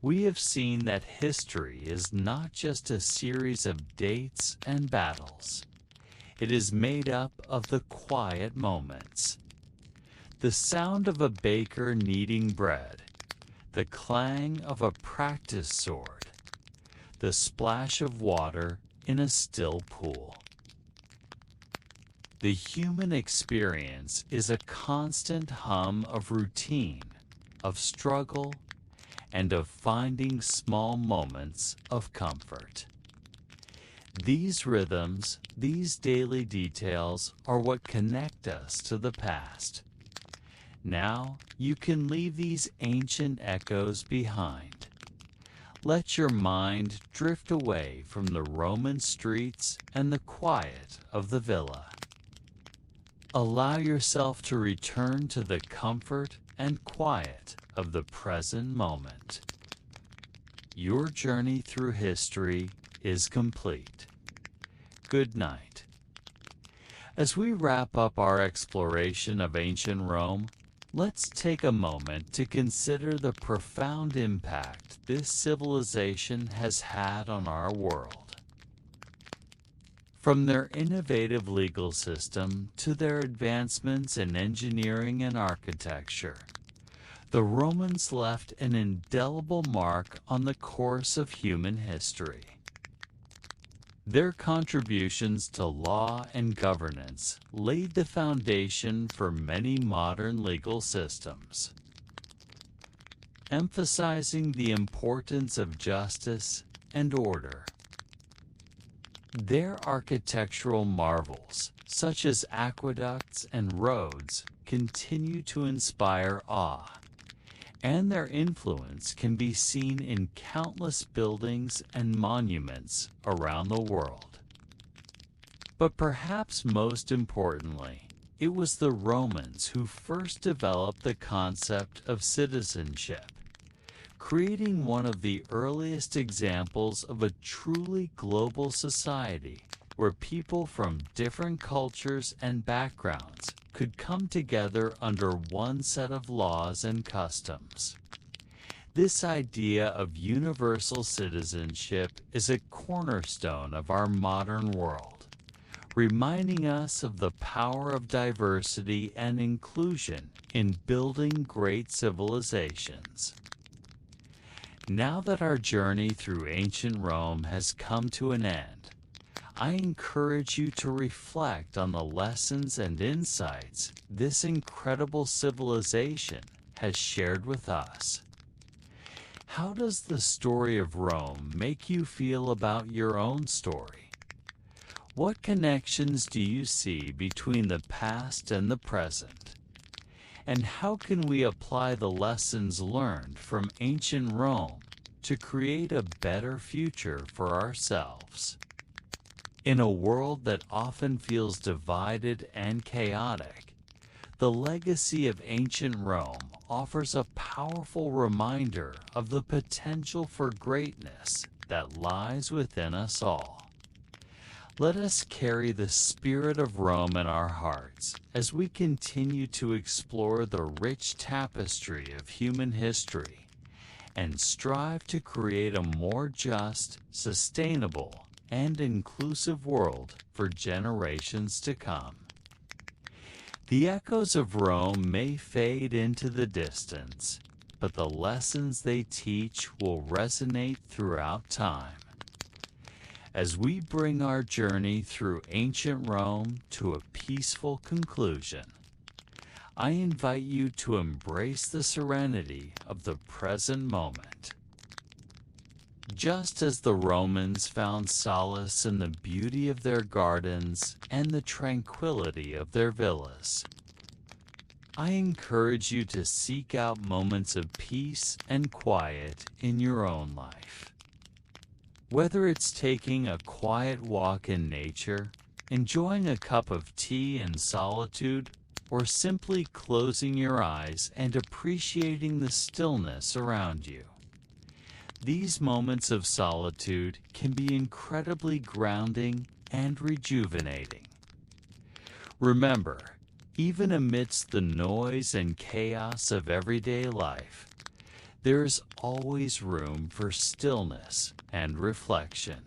We have seen that history is not just a series of dates and battles. It is made up of the quiet moments. The sound of a baker kneading bread, the clang of a practiced sword, the splash of water in a still pool. The human experience is a constant hum of routine, of struggle, and of finding small moments of comfort. These rhythms, these daily details, are what connect us to the past. Now you can leave these ancient echoes behind. Let your mind drift away from the Roman streets and the quiet of the villa. Allow yourself to return to the comfort and quiet of the present moment. Your journey through history is complete. Good night. As we wrap up our exploration of ancient Rome, let's take a moment to consider the profound impact this civilization has had on our world. From their innovative legal system to their advancements in engineering and architecture, the Romans left an indelible mark on the course of human history. Their contributions to law and governance laid the foundation for many modern legal systems, emphasizing the importance of justice and order. Their architectural marvels, such as aqueducts and roads, continue to inspire awe, and their influence can be seen in countless buildings and monuments around the world. But perhaps most importantly, it was the Romans who first developed the concept of citizenship, creating one of the earliest examples of a truly global society where people from different cultures and backgrounds could come together under one set of laws and customs. This idea of universal citizenship is a cornerstone of our modern world, reminding us of the power of diversity and inclusion in building great civilizations. Now that our journey through ancient Rome has come to an end, I encourage you to reflect on the lessons and insights this incredible civilization has shared with us. How does the story of Rome make you feel about your own story? What connections do you see between the past and the present? And how can we apply the lessons learned from ancient Rome to create a better future for ourselves? In a world that often feels divided and chaotic, the legacy of ancient Rome offers a powerful reminder of the potential for greatness that lies within us all. Let us carry the spirit of Rome in our hearts as we continue to explore the rich tapestry of human history and strive to create a more just, sustainable, and inclusive world for generations to come. The echoes of Rome may fade into the distance, but the lessons they teach will resonate throughout time. As we bring our journey through ancient Rome to a peaceful conclusion, I invite you to embrace the serenity of the present moment. Just as the Romans found solace in the beauty of their gardens and the tranquility of their villas, I encourage you to seek out moments of peace and quiet in your own life. Whether it's taking a quiet walk in nature, enjoying a cup of tea in solitude, or simply closing your eyes and appreciating the stillness around you, these moments of solitude can be incredibly grounding and rejuvenating. Remember, even amidst the noise and chaos of everyday life, there is always room for stillness and reflection.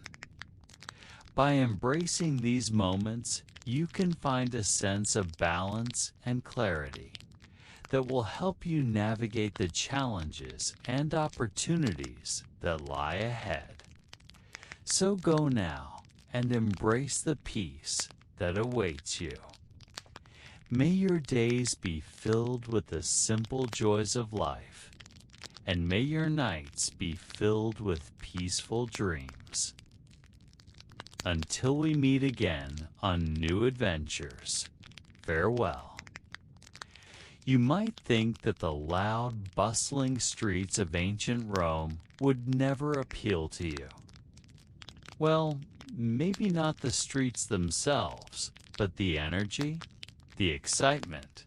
By embracing these moments, you can find a sense of balance and clarity that will help you navigate the challenges and opportunities that lie ahead. So go now and embrace the peace that awaits you. May your days be filled with the simple joys of life, and may your nights be filled with peaceful dreams. Until we meet again on new adventures, farewell. You might think that the loud, bustling streets of ancient Rome would never appeal to you. Well, maybe not the streets themselves, but the energy, the excitement,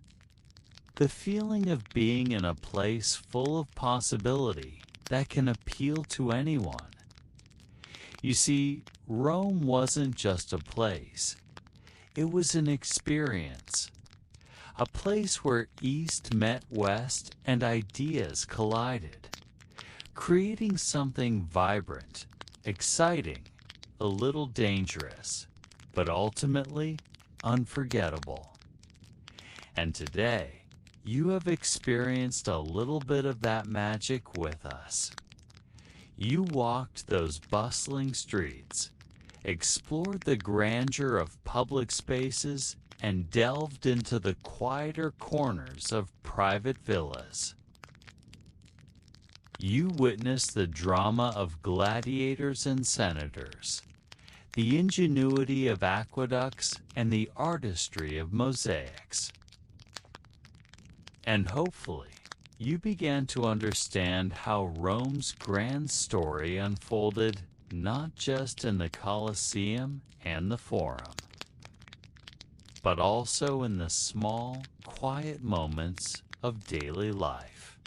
the feeling of being in a place full of possibility that can appeal to anyone. You see, Rome wasn't just a place. It was an experience. A place where East met West and ideas collided, creating something vibrant, exciting, a little dangerous, but ultimately unforgettable. And today, you have experienced a little bit of that magic with us. You walked those bustling streets, explored the grandeur of public spaces, and delved into the quieter corners of private villas. You witnessed the drama of gladiators and senators, the ingenuity of aqueducts, and the artistry of mosaics. And hopefully, you began to understand how Rome's grand story unfolded not just in the Colosseum and the Forum, but also in the small, quiet moments of daily life.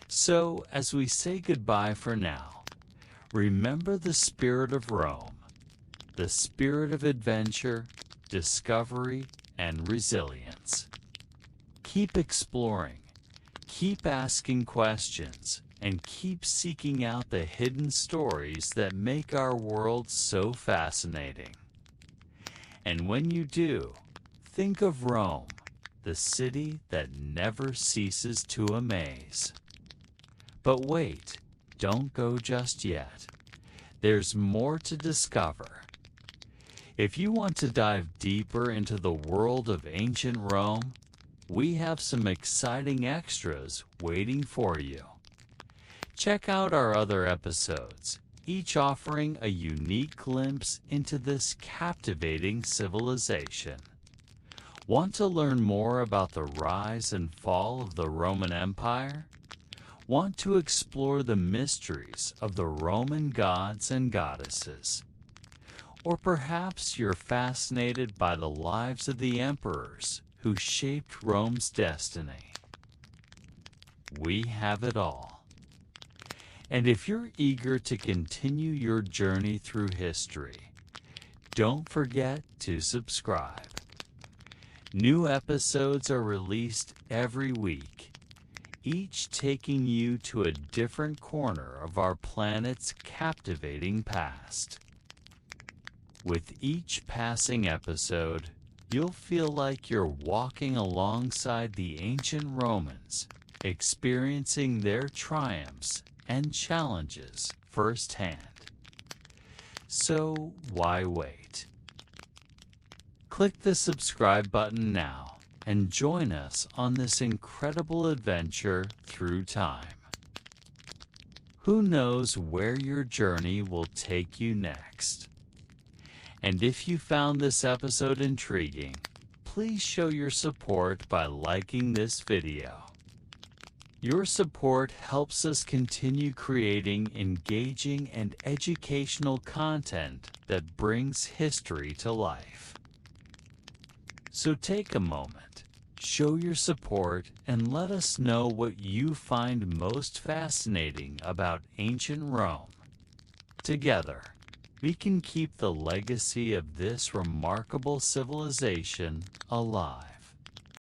So, as we say goodbye for now, remember the spirit of Rome, the spirit of adventure, discovery, and resilience. gods. Keep exploring, keep asking questions, and keep seeking out the hidden stories that make our world so fascinating. And when you do, think of Rome, the city that never ceases to amaze. But wait, don't go just yet. There's more to discover. If you want to dive deeper into the world of ancient Rome, we have some exciting extras waiting for you. Check out our other episodes, each offering a unique glimpse into this captivating civilization. Want to learn more about the rise and fall of the Roman Empire? Want to explore the mysteries of the Roman gods and goddesses? Or perhaps you're fascinated by the lives of the emperors who shaped Rome's destiny. We have it all. And if you're eager to continue your journey through history, don't forget to subscribe. New episodes are released every week, each taking you to a different corner of our planet's captivating past. With each passing episode, you'll feel like you're walking alongside the ancient Romans, experiencing their triumphs and challenges firsthand. So why wait? Click the subscribe button now and join us on this incredible adventure through time. Who knows where your journey will take you next? And if you found this episode intriguing, please show your support by liking this video. Your support helps us continue creating engaging and educational content that brings history to life. So take a moment, show your support, and let us know what you find most fascinating about ancient Rome. Together, we can keep the legacy of this remarkable civilization alive.